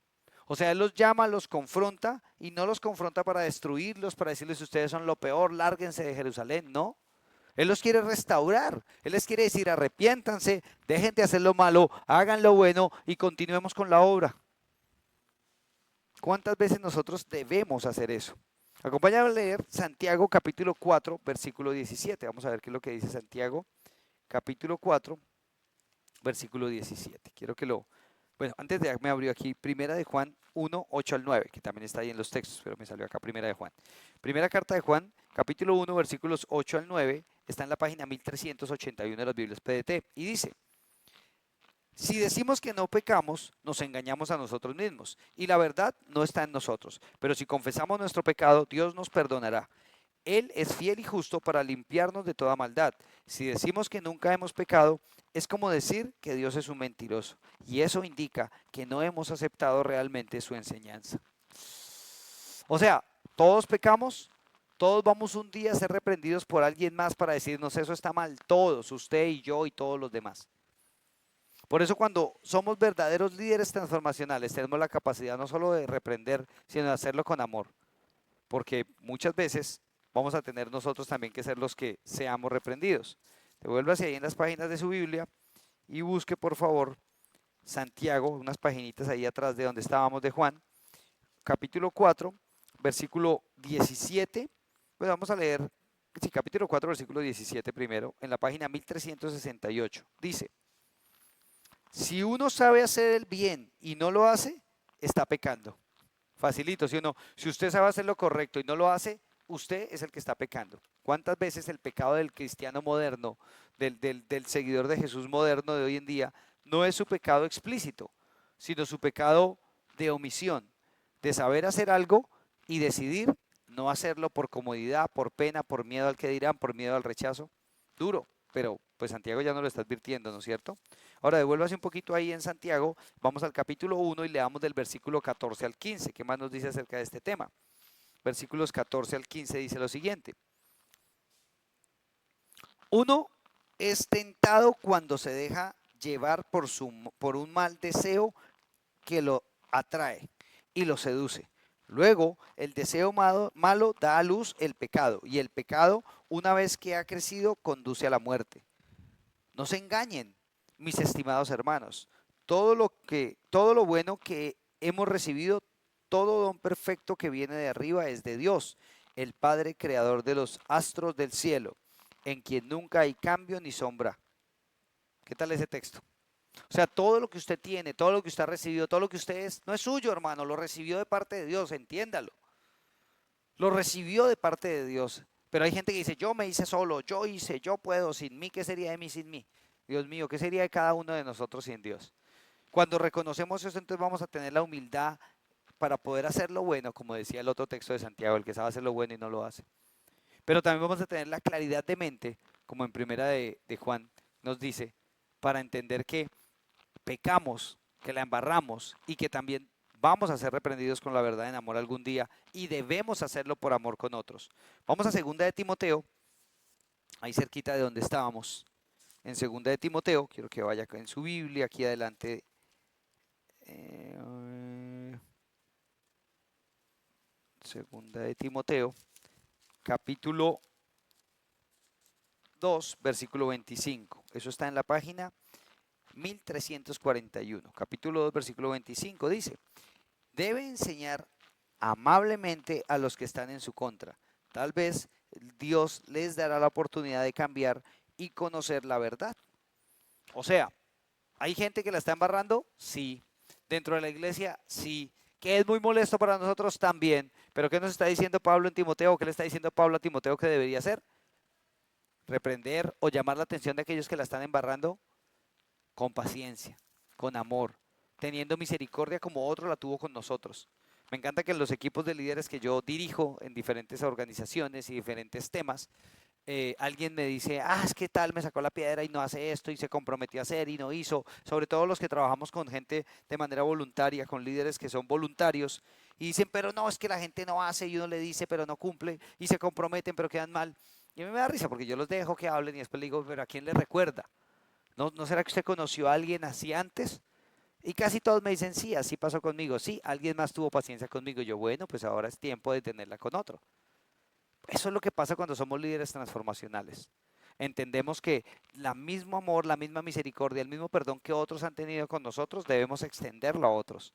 O sea, él los llama, los confronta y no los confronta para destruirlos, para decirles ustedes son lo peor, lárguense de Jerusalén, no. Él los quiere restaurar, él les quiere decir arrepiéntanse, dejen de hacer lo malo, hagan lo bueno y continuemos con la obra. ¿Cuántas veces nosotros debemos hacer eso? Acompáñame a leer Santiago capítulo 4, versículo 17. Vamos a ver qué es lo que dice Santiago capítulo 4, versículo 17. Quiero que bueno, antes de me abrió aquí Primera de Juan 1, 8 al 9, que también está ahí en los textos, pero me salió acá Primera de Juan. Primera carta de Juan, capítulo 1, versículos 8 al 9, está en la página 1381 de las Biblias PDT y dice: si decimos que no pecamos, nos engañamos a nosotros mismos y la verdad no está en nosotros. Pero si confesamos nuestro pecado, Dios nos perdonará. Él es fiel y justo para limpiarnos de toda maldad. Si decimos que nunca hemos pecado, es como decir que Dios es un mentiroso. Y eso indica que no hemos aceptado realmente su enseñanza. O sea, todos pecamos, todos vamos un día a ser reprendidos por alguien más para decirnos eso está mal, todos, usted y yo y todos los demás. Por eso cuando somos verdaderos líderes transformacionales tenemos la capacidad no solo de reprender, sino de hacerlo con amor. Porque muchas veces vamos a tener nosotros también que ser los que seamos reprendidos. Devuélvase ahí en las páginas de su Biblia y busque por favor Santiago, unas paginitas ahí atrás de donde estábamos de Juan, capítulo 4, versículo 17. Pues vamos a leer, sí, capítulo 4, versículo 17 primero, en la página 1368. Dice, si uno sabe hacer el bien y no lo hace, está pecando. Facilito, ¿sí o no? Si usted sabe hacer lo correcto y no lo hace, usted es el que está pecando. ¿Cuántas veces el pecado del cristiano moderno, del seguidor de Jesús moderno de hoy en día, no es su pecado explícito, sino su pecado de omisión, de saber hacer algo y decidir no hacerlo por comodidad, por pena, por miedo al que dirán, por miedo al rechazo? Duro, pero pues Santiago ya no lo está advirtiendo, ¿no es cierto? Ahora devuélvase un poquito ahí en Santiago, vamos al capítulo 1 y leamos del versículo 14 al 15. ¿Qué más nos dice acerca de este tema? Versículos 14 al 15 dice lo siguiente. Uno es tentado cuando se deja llevar por un mal deseo que lo atrae y lo seduce. Luego, el deseo malo da a luz el pecado, y el pecado, una vez que ha crecido, conduce a la muerte. No se engañen, mis estimados hermanos. Todo lo bueno que hemos recibido, todo don perfecto que viene de arriba es de Dios, el Padre creador de los astros del cielo, en quien nunca hay cambio ni sombra. ¿Qué tal ese texto? O sea, todo lo que usted tiene, todo lo que usted ha recibido, todo lo que usted es, no es suyo, hermano, lo recibió de parte de Dios, entiéndalo. Lo recibió de parte de Dios. Pero hay gente que dice, yo me hice solo, yo hice, yo puedo, sin mí, ¿qué sería de mí sin mí? Dios mío, ¿qué sería de cada uno de nosotros sin Dios? Cuando reconocemos eso, entonces vamos a tener la humildad para poder hacer lo bueno, como decía el otro texto de Santiago, el que sabe hacer lo bueno y no lo hace. Pero también vamos a tener la claridad de mente, como en primera de Juan nos dice, para entender que pecamos, que la embarramos y que también vamos a ser reprendidos con la verdad en amor algún día y debemos hacerlo por amor con otros. Vamos a segunda de Timoteo, ahí cerquita de donde estábamos. En segunda de Timoteo, quiero que vaya en su Biblia, aquí adelante. Segunda de Timoteo, capítulo 2, versículo 25. Eso está en la página 1341. Capítulo 2, versículo 25 dice, debe enseñar amablemente a los que están en su contra. Tal vez Dios les dará la oportunidad de cambiar y conocer la verdad. O sea, ¿hay gente que la está embarrando? Sí. ¿Dentro de la iglesia? Sí. ¿Que es muy molesto para nosotros? También. ¿Pero qué nos está diciendo Pablo en Timoteo? ¿Qué le está diciendo Pablo a Timoteo que debería hacer? Reprender o llamar la atención de aquellos que la están embarrando con paciencia, con amor, teniendo misericordia como otro la tuvo con nosotros. Me encanta que en los equipos de líderes que yo dirijo en diferentes organizaciones y diferentes temas, alguien me dice, es que tal me sacó la piedra y no hace esto y se comprometió a hacer y no hizo, sobre todo los que trabajamos con gente de manera voluntaria, con líderes que son voluntarios y dicen, pero no, es que la gente no hace y uno le dice, pero no cumple y se comprometen, pero quedan mal. Y a mí me da risa porque yo los dejo que hablen y después le digo, pero ¿a quién le recuerda? ¿No será que usted conoció a alguien así antes? Y casi todos me dicen, sí, así pasó conmigo. Sí, alguien más tuvo paciencia conmigo. Y yo, bueno, pues ahora es tiempo de tenerla con otro. Eso es lo que pasa cuando somos líderes transformacionales. Entendemos que el mismo amor, la misma misericordia, el mismo perdón que otros han tenido con nosotros, debemos extenderlo a otros.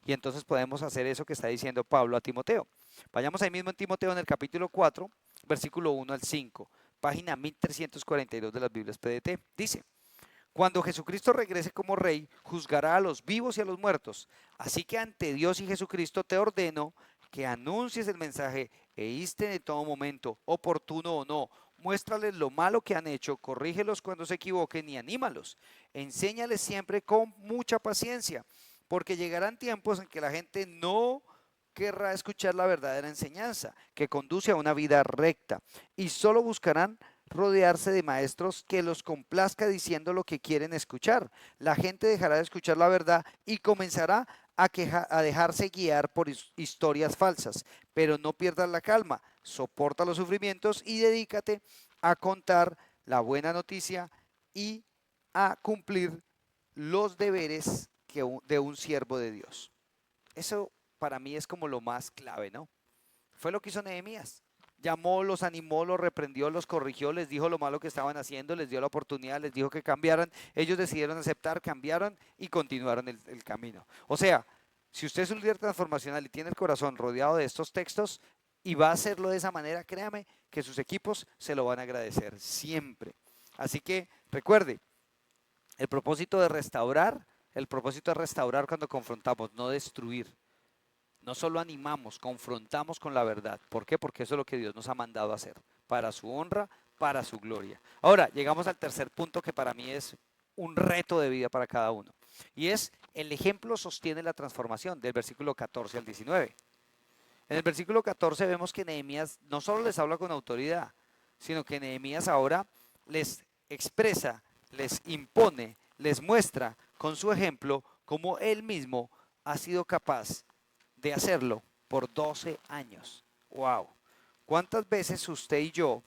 Y entonces podemos hacer eso que está diciendo Pablo a Timoteo. Vayamos ahí mismo en Timoteo en el capítulo 4, versículo 1 al 5, página 1342 de las Biblias PDT. Dice, cuando Jesucristo regrese como rey, juzgará a los vivos y a los muertos. Así que ante Dios y Jesucristo te ordeno que anuncies el mensaje e isten en todo momento, oportuno o no. Muéstrales lo malo que han hecho, corrígelos cuando se equivoquen y anímalos. Enséñales siempre con mucha paciencia, porque llegarán tiempos en que la gente no querrá escuchar la verdadera enseñanza que conduce a una vida recta y solo buscarán rodearse de maestros que los complazca diciendo lo que quieren escuchar. La gente dejará de escuchar la verdad y comenzará a dejarse guiar por historias falsas, pero no pierdas la calma, soporta los sufrimientos y dedícate a contar la buena noticia y a cumplir los deberes de un siervo de Dios. Eso para mí es como lo más clave, ¿no? Fue lo que hizo Nehemías. Llamó, los animó, los reprendió, los corrigió, les dijo lo malo que estaban haciendo, les dio la oportunidad, les dijo que cambiaran. Ellos decidieron aceptar, cambiaron y continuaron el camino. O sea, si usted es un líder transformacional y tiene el corazón rodeado de estos textos y va a hacerlo de esa manera, créame que sus equipos se lo van a agradecer siempre. Así que recuerde, el propósito es restaurar cuando confrontamos, no destruir. No solo animamos, confrontamos con la verdad. ¿Por qué? Porque eso es lo que Dios nos ha mandado a hacer, para su honra, para su gloria. Ahora, llegamos al tercer punto que para mí es un reto de vida para cada uno. Y es, el ejemplo sostiene la transformación, del versículo 14 al 19. En el versículo 14 vemos que Nehemías no solo les habla con autoridad, sino que Nehemías ahora les expresa, les impone, les muestra con su ejemplo cómo él mismo ha sido capaz de hacerlo por 12 años. ¡Wow! ¿Cuántas veces usted y yo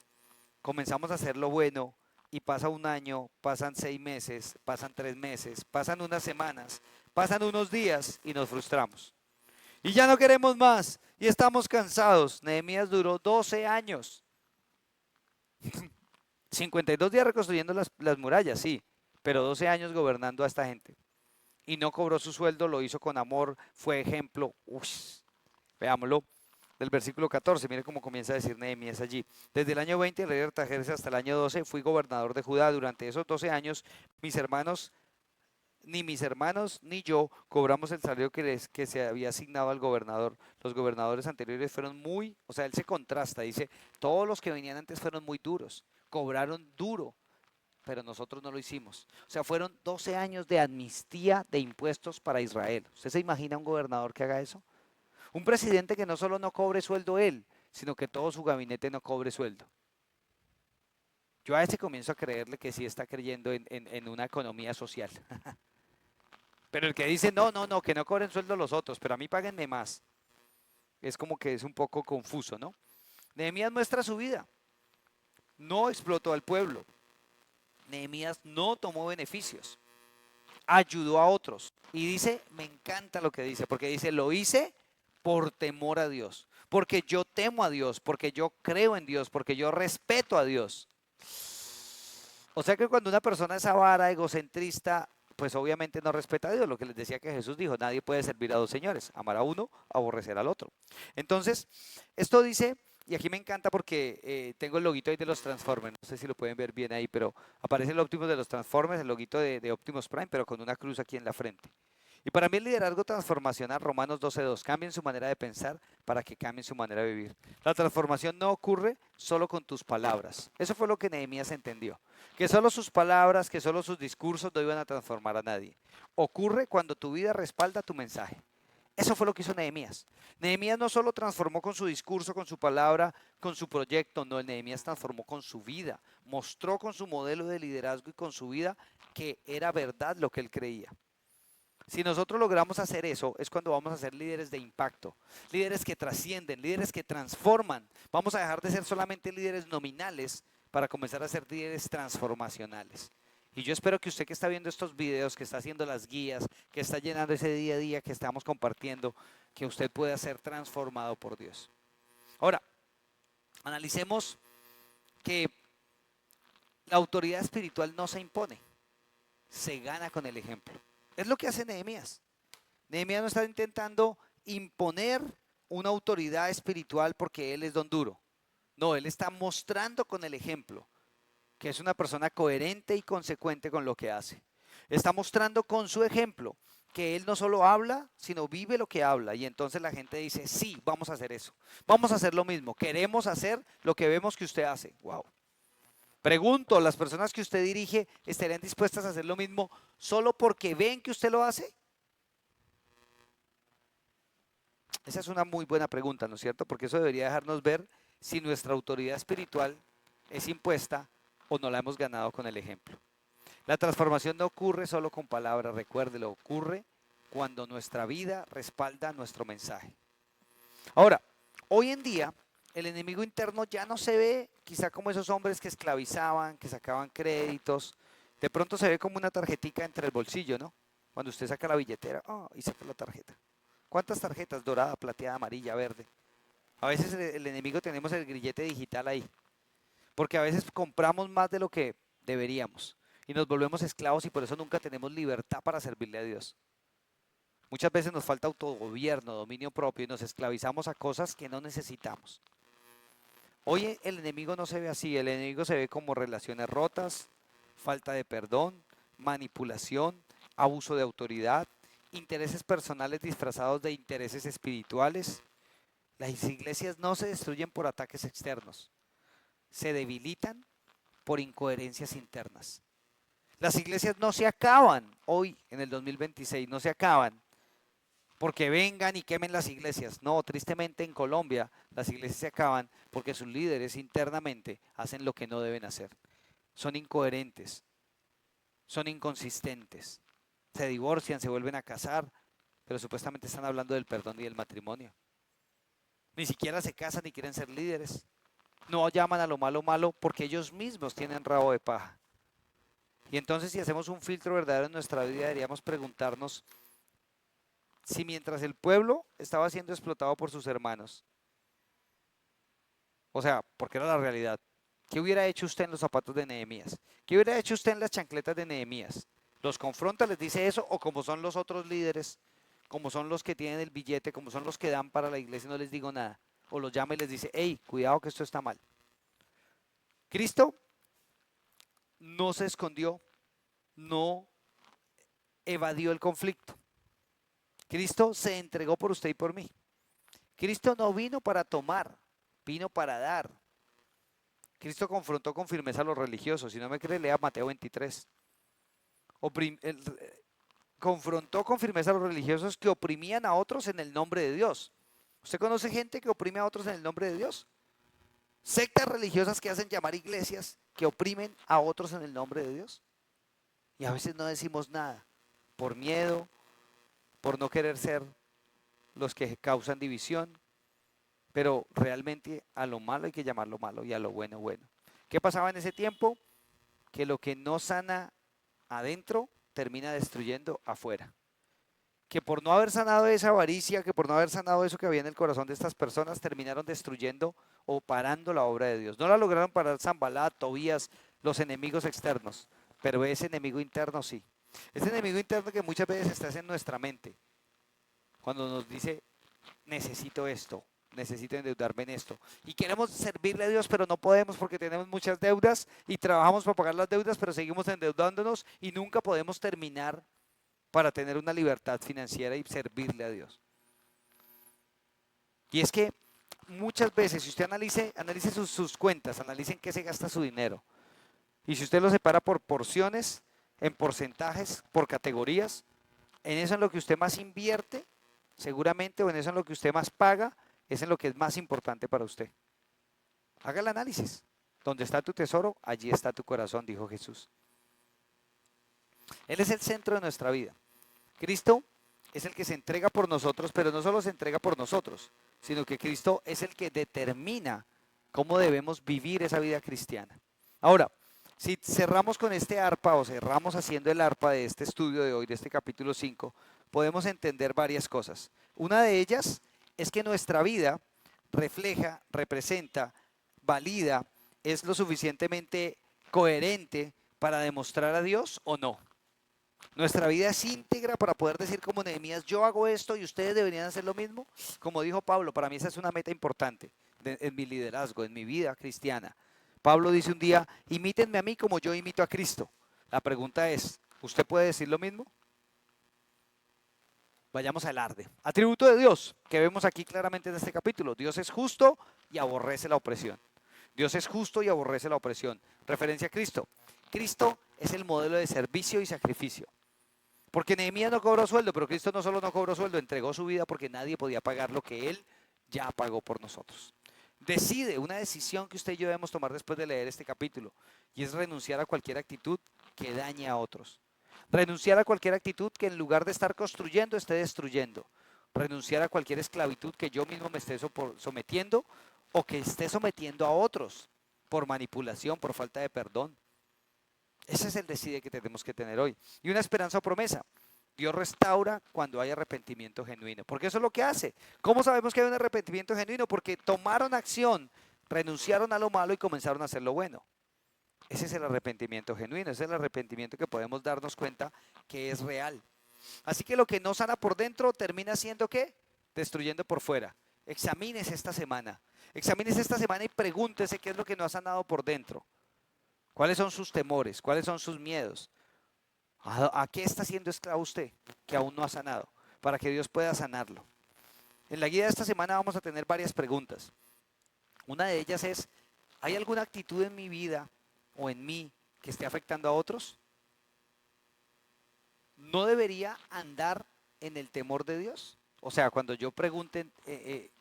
comenzamos a hacer lo bueno y pasa un año, pasan 6 meses, pasan 3 meses, pasan unas semanas, pasan unos días y nos frustramos? Y ya no queremos más y estamos cansados. Nehemías duró 12 años. 52 días reconstruyendo las murallas, sí, pero 12 años gobernando a esta gente. Y no cobró su sueldo, lo hizo con amor, fue ejemplo. Veámoslo, del versículo 14, mire cómo comienza a decir Nehemías allí. Desde el año 20, el rey Artajerjes, hasta el año 12, fui gobernador de Judá. Durante esos 12 años, mis hermanos ni yo cobramos el salario que se había asignado al gobernador. Los gobernadores anteriores fueron muy, o sea, él se contrasta, dice, todos los que venían antes fueron muy duros, cobraron duro, pero nosotros no lo hicimos. O sea, fueron 12 años de amnistía de impuestos para Israel. ¿Usted se imagina un gobernador que haga eso? Un presidente que no solo no cobre sueldo él, sino que todo su gabinete no cobre sueldo. Yo a ese comienzo a creerle que sí está creyendo en una economía social. Pero el que dice, no, no, no, que no cobren sueldo los otros, pero a mí páguenme más, es como que es un poco confuso, ¿no? Nehemías muestra su vida. No explotó al pueblo. Nehemías no tomó beneficios. Ayudó a otros. Y dice, me encanta lo que dice, porque dice, lo hice por temor a Dios. Porque yo temo a Dios, porque yo creo en Dios, porque yo respeto a Dios. O sea que cuando una persona es avara, egocentrista, pues obviamente no respeta a Dios, lo que les decía que Jesús dijo, nadie puede servir a dos señores, amar a uno, aborrecer al otro. Entonces, esto dice, y aquí me encanta porque tengo el loguito ahí de los Transformers, no sé si lo pueden ver bien ahí, pero aparece el Optimus de los Transformers, el loguito de Optimus Prime, pero con una cruz aquí en la frente. Y para mí el liderazgo transformacional, Romanos 12:2, cambien su manera de pensar para que cambien su manera de vivir. La transformación no ocurre solo con tus palabras. Eso fue lo que Nehemías entendió. Que solo sus palabras, que solo sus discursos no iban a transformar a nadie. Ocurre cuando tu vida respalda tu mensaje. Eso fue lo que hizo Nehemías. Nehemías no solo transformó con su discurso, con su palabra, con su proyecto, no, Nehemías transformó con su vida. Mostró con su modelo de liderazgo y con su vida que era verdad lo que él creía. Si nosotros logramos hacer eso, es cuando vamos a ser líderes de impacto, líderes que trascienden, líderes que transforman. Vamos a dejar de ser solamente líderes nominales para comenzar a ser líderes transformacionales. Y yo espero que usted que está viendo estos videos, que está haciendo las guías, que está llenando ese día a día que estamos compartiendo, que usted pueda ser transformado por Dios. Ahora, analicemos que la autoridad espiritual no se impone, se gana con el ejemplo. Es lo que hace Nehemías. Nehemías no está intentando imponer una autoridad espiritual porque él es don duro. No, él está mostrando con el ejemplo que es una persona coherente y consecuente con lo que hace. Está mostrando con su ejemplo que él no solo habla, sino vive lo que habla. Y entonces la gente dice, sí, vamos a hacer eso. Vamos a hacer lo mismo. Queremos hacer lo que vemos que usted hace. Wow. Pregunto, ¿las personas que usted dirige estarían dispuestas a hacer lo mismo solo porque ven que usted lo hace? Esa es una muy buena pregunta, ¿no es cierto? Porque eso debería dejarnos ver si nuestra autoridad espiritual es impuesta o no la hemos ganado con el ejemplo. La transformación no ocurre solo con palabras, recuérdelo, ocurre cuando nuestra vida respalda nuestro mensaje. Ahora, hoy en día, el enemigo interno ya no se ve quizá como esos hombres que esclavizaban, que sacaban créditos. De pronto se ve como una tarjetica entre el bolsillo, ¿no? Cuando usted saca la billetera, y saca la tarjeta. ¿Cuántas tarjetas? Dorada, plateada, amarilla, verde. A veces el enemigo tenemos el grillete digital ahí, porque a veces compramos más de lo que deberíamos y nos volvemos esclavos y por eso nunca tenemos libertad para servirle a Dios. Muchas veces nos falta autogobierno, dominio propio y nos esclavizamos a cosas que no necesitamos. Hoy el enemigo no se ve así, el enemigo se ve como relaciones rotas, falta de perdón, manipulación, abuso de autoridad, intereses personales disfrazados de intereses espirituales. Las iglesias no se destruyen por ataques externos, se debilitan por incoherencias internas. Las iglesias no se acaban hoy en el 2026, no se acaban porque vengan y quemen las iglesias. No, tristemente en Colombia las iglesias se acaban porque sus líderes internamente hacen lo que no deben hacer. Son incoherentes, son inconsistentes, se divorcian, se vuelven a casar, pero supuestamente están hablando del perdón y del matrimonio. Ni siquiera se casan ni quieren ser líderes. No llaman a lo malo malo porque ellos mismos tienen rabo de paja. Y entonces si hacemos un filtro verdadero en nuestra vida deberíamos preguntarnos si mientras el pueblo estaba siendo explotado por sus hermanos, o sea, porque era la realidad, ¿qué hubiera hecho usted en los zapatos de Nehemías? ¿Qué hubiera hecho usted en las chancletas de Nehemías? ¿Los confronta, les dice eso o como son los otros líderes, como son los que tienen el billete, como son los que dan para la iglesia y no les digo nada? O los llama y les dice, hey, cuidado que esto está mal. Cristo no se escondió, no evadió el conflicto. Cristo se entregó por usted y por mí. Cristo no vino para tomar, vino para dar. Cristo confrontó con firmeza a los religiosos. Si no me cree, lea Mateo 23. Confrontó con firmeza a los religiosos que oprimían a otros en el nombre de Dios. ¿Usted conoce gente que oprime a otros en el nombre de Dios? Sectas religiosas que hacen llamar iglesias que oprimen a otros en el nombre de Dios. Y a veces no decimos nada por miedo, por no querer ser los que causan división, pero realmente a lo malo hay que llamarlo malo y a lo bueno bueno. ¿Qué pasaba en ese tiempo? Que lo que no sana adentro termina destruyendo afuera. Que por no haber sanado esa avaricia, que por no haber sanado eso que había en el corazón de estas personas, terminaron destruyendo o parando la obra de Dios. No la lograron parar Sanbalat, Tobías, los enemigos externos, pero ese enemigo interno sí. Ese enemigo interno que muchas veces está en nuestra mente, cuando nos dice, necesito esto, necesito endeudarme en esto. Y queremos servirle a Dios, pero no podemos porque tenemos muchas deudas y trabajamos para pagar las deudas, pero seguimos endeudándonos y nunca podemos terminar para tener una libertad financiera y servirle a Dios. Y es que muchas veces, si usted analice sus cuentas, analice en qué se gasta su dinero. Y si usted lo separa por porciones, en porcentajes, por categorías, en eso en lo que usted más invierte, seguramente, o en eso en lo que usted más paga, es en lo que es más importante para usted. Haga el análisis. Donde está tu tesoro, allí está tu corazón, dijo Jesús. Él es el centro de nuestra vida. Cristo es el que se entrega por nosotros, pero no solo se entrega por nosotros, sino que Cristo es el que determina cómo debemos vivir esa vida cristiana. Ahora, si cerramos con este arpa o cerramos haciendo el arpa de este estudio de hoy, de este capítulo 5, podemos entender varias cosas. Una de ellas es que nuestra vida refleja, representa, valida, es lo suficientemente coherente para demostrar a Dios o no. Nuestra vida es íntegra para poder decir como Nehemías, yo hago esto y ustedes deberían hacer lo mismo. Como dijo Pablo, para mí esa es una meta importante en mi liderazgo, en mi vida cristiana. Pablo dice un día, imítenme a mí como yo imito a Cristo. La pregunta es, ¿usted puede decir lo mismo? Vayamos al arde. Atributo de Dios, que vemos aquí claramente en este capítulo. Dios es justo y aborrece la opresión. Dios es justo y aborrece la opresión. Referencia a Cristo. Cristo es el modelo de servicio y sacrificio. Porque Nehemías no cobró sueldo, pero Cristo no solo no cobró sueldo, entregó su vida porque nadie podía pagar lo que Él ya pagó por nosotros. Decide, una decisión que usted y yo debemos tomar después de leer este capítulo, y es renunciar a cualquier actitud que dañe a otros. Renunciar a cualquier actitud que en lugar de estar construyendo, esté destruyendo. Renunciar a cualquier esclavitud que yo mismo me esté sometiendo o que esté sometiendo a otros por manipulación, por falta de perdón. Ese es el decide que tenemos que tener hoy. Y una esperanza o promesa. Dios restaura cuando hay arrepentimiento genuino. Porque eso es lo que hace. ¿Cómo sabemos que hay un arrepentimiento genuino? Porque tomaron acción, renunciaron a lo malo y comenzaron a hacer lo bueno. Ese es el arrepentimiento genuino. Ese es el arrepentimiento que podemos darnos cuenta que es real. Así que lo que no sana por dentro termina siendo ¿qué? Destruyendo por fuera. Examínese esta semana. Examínese esta semana y pregúntese qué es lo que no ha sanado por dentro. ¿Cuáles son sus temores? ¿Cuáles son sus miedos? ¿A qué está siendo esclavo usted que aún no ha sanado? Para que Dios pueda sanarlo. En la guía de esta semana vamos a tener varias preguntas. Una de ellas es, ¿hay alguna actitud en mi vida o en mí que esté afectando a otros? ¿No debería andar en el temor de Dios? O sea, cuando yo pregunte,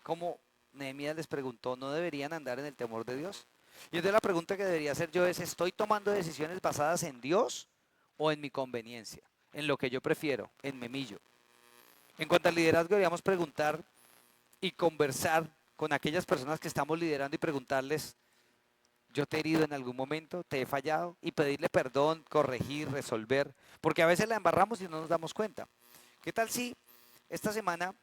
como Nehemías les preguntó, ¿no deberían andar en el temor de Dios? Y entonces la pregunta que debería hacer yo es, ¿estoy tomando decisiones basadas en Dios o en mi conveniencia? En lo que yo prefiero, en memillo. En cuanto al liderazgo, deberíamos preguntar y conversar con aquellas personas que estamos liderando y preguntarles, ¿yo te he herido en algún momento? ¿Te he fallado? Y pedirle perdón, corregir, resolver, porque a veces la embarramos y no nos damos cuenta. ¿Qué tal si esta semana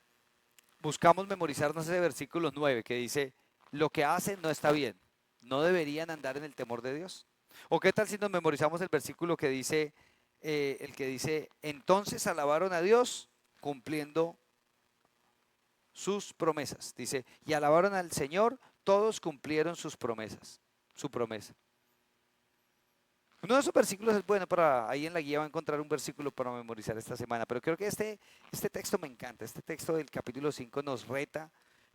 buscamos memorizarnos ese versículo 9 que dice, lo que hacen no está bien, no deberían andar en el temor de Dios? ¿O qué tal si nos memorizamos el versículo que dice, el que dice, entonces alabaron a Dios cumpliendo sus promesas? Dice, y alabaron al Señor, todos cumplieron sus promesas, su promesa. Uno de esos versículos es bueno para, ahí en la guía va a encontrar un versículo para memorizar esta semana, pero creo que este texto me encanta, este texto del capítulo 5 nos reta,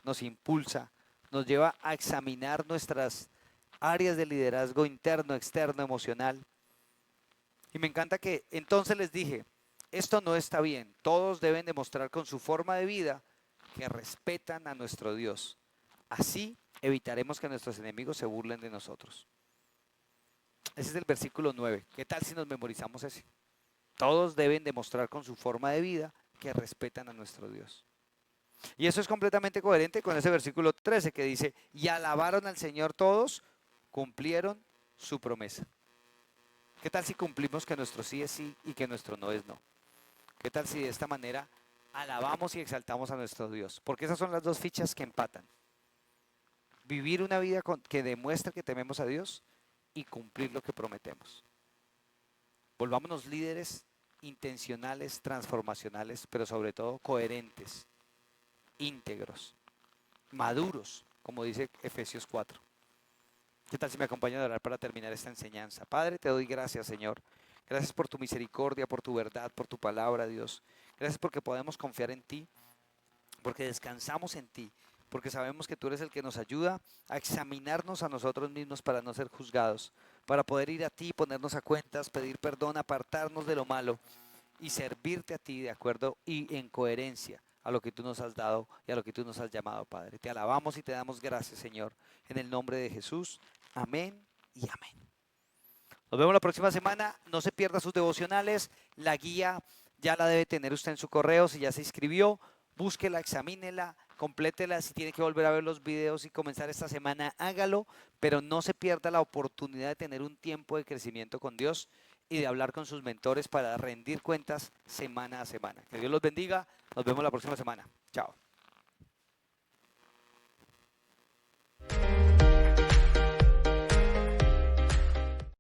nos impulsa, nos lleva a examinar nuestras áreas de liderazgo interno, externo, emocional. Y me encanta que entonces les dije, esto no está bien, todos deben demostrar con su forma de vida que respetan a nuestro Dios. Así evitaremos que nuestros enemigos se burlen de nosotros. Ese es el versículo 9. ¿Qué tal si nos memorizamos ese? Todos deben demostrar con su forma de vida que respetan a nuestro Dios. Y eso es completamente coherente con ese versículo 13 que dice, y alabaron al Señor todos, cumplieron su promesa. ¿Qué tal si cumplimos que nuestro sí es sí y que nuestro no es no? ¿Qué tal si de esta manera alabamos y exaltamos a nuestro Dios? Porque esas son las dos fichas que empatan. Vivir una vida que demuestre que tememos a Dios y cumplir lo que prometemos. Volvámonos líderes intencionales, transformacionales, pero sobre todo coherentes, íntegros, maduros, como dice Efesios 4. ¿Qué tal si me acompañan a orar para terminar esta enseñanza? Padre, te doy gracias, Señor. Gracias por tu misericordia, por tu verdad, por tu palabra, Dios. Gracias porque podemos confiar en ti, porque descansamos en ti, porque sabemos que tú eres el que nos ayuda a examinarnos a nosotros mismos para no ser juzgados, para poder ir a ti, ponernos a cuentas, pedir perdón, apartarnos de lo malo y servirte a ti de acuerdo y en coherencia a lo que tú nos has dado y a lo que tú nos has llamado, Padre. Te alabamos y te damos gracias, Señor, en el nombre de Jesús. Amén y amén. Nos vemos la próxima semana. No se pierda sus devocionales. La guía ya la debe tener usted en su correo. Si ya se inscribió, búsquela, examínela, complétela. Si tiene que volver a ver los videos y comenzar esta semana, hágalo. Pero no se pierda la oportunidad de tener un tiempo de crecimiento con Dios y de hablar con sus mentores para rendir cuentas semana a semana. Que Dios los bendiga. Nos vemos la próxima semana. Chao.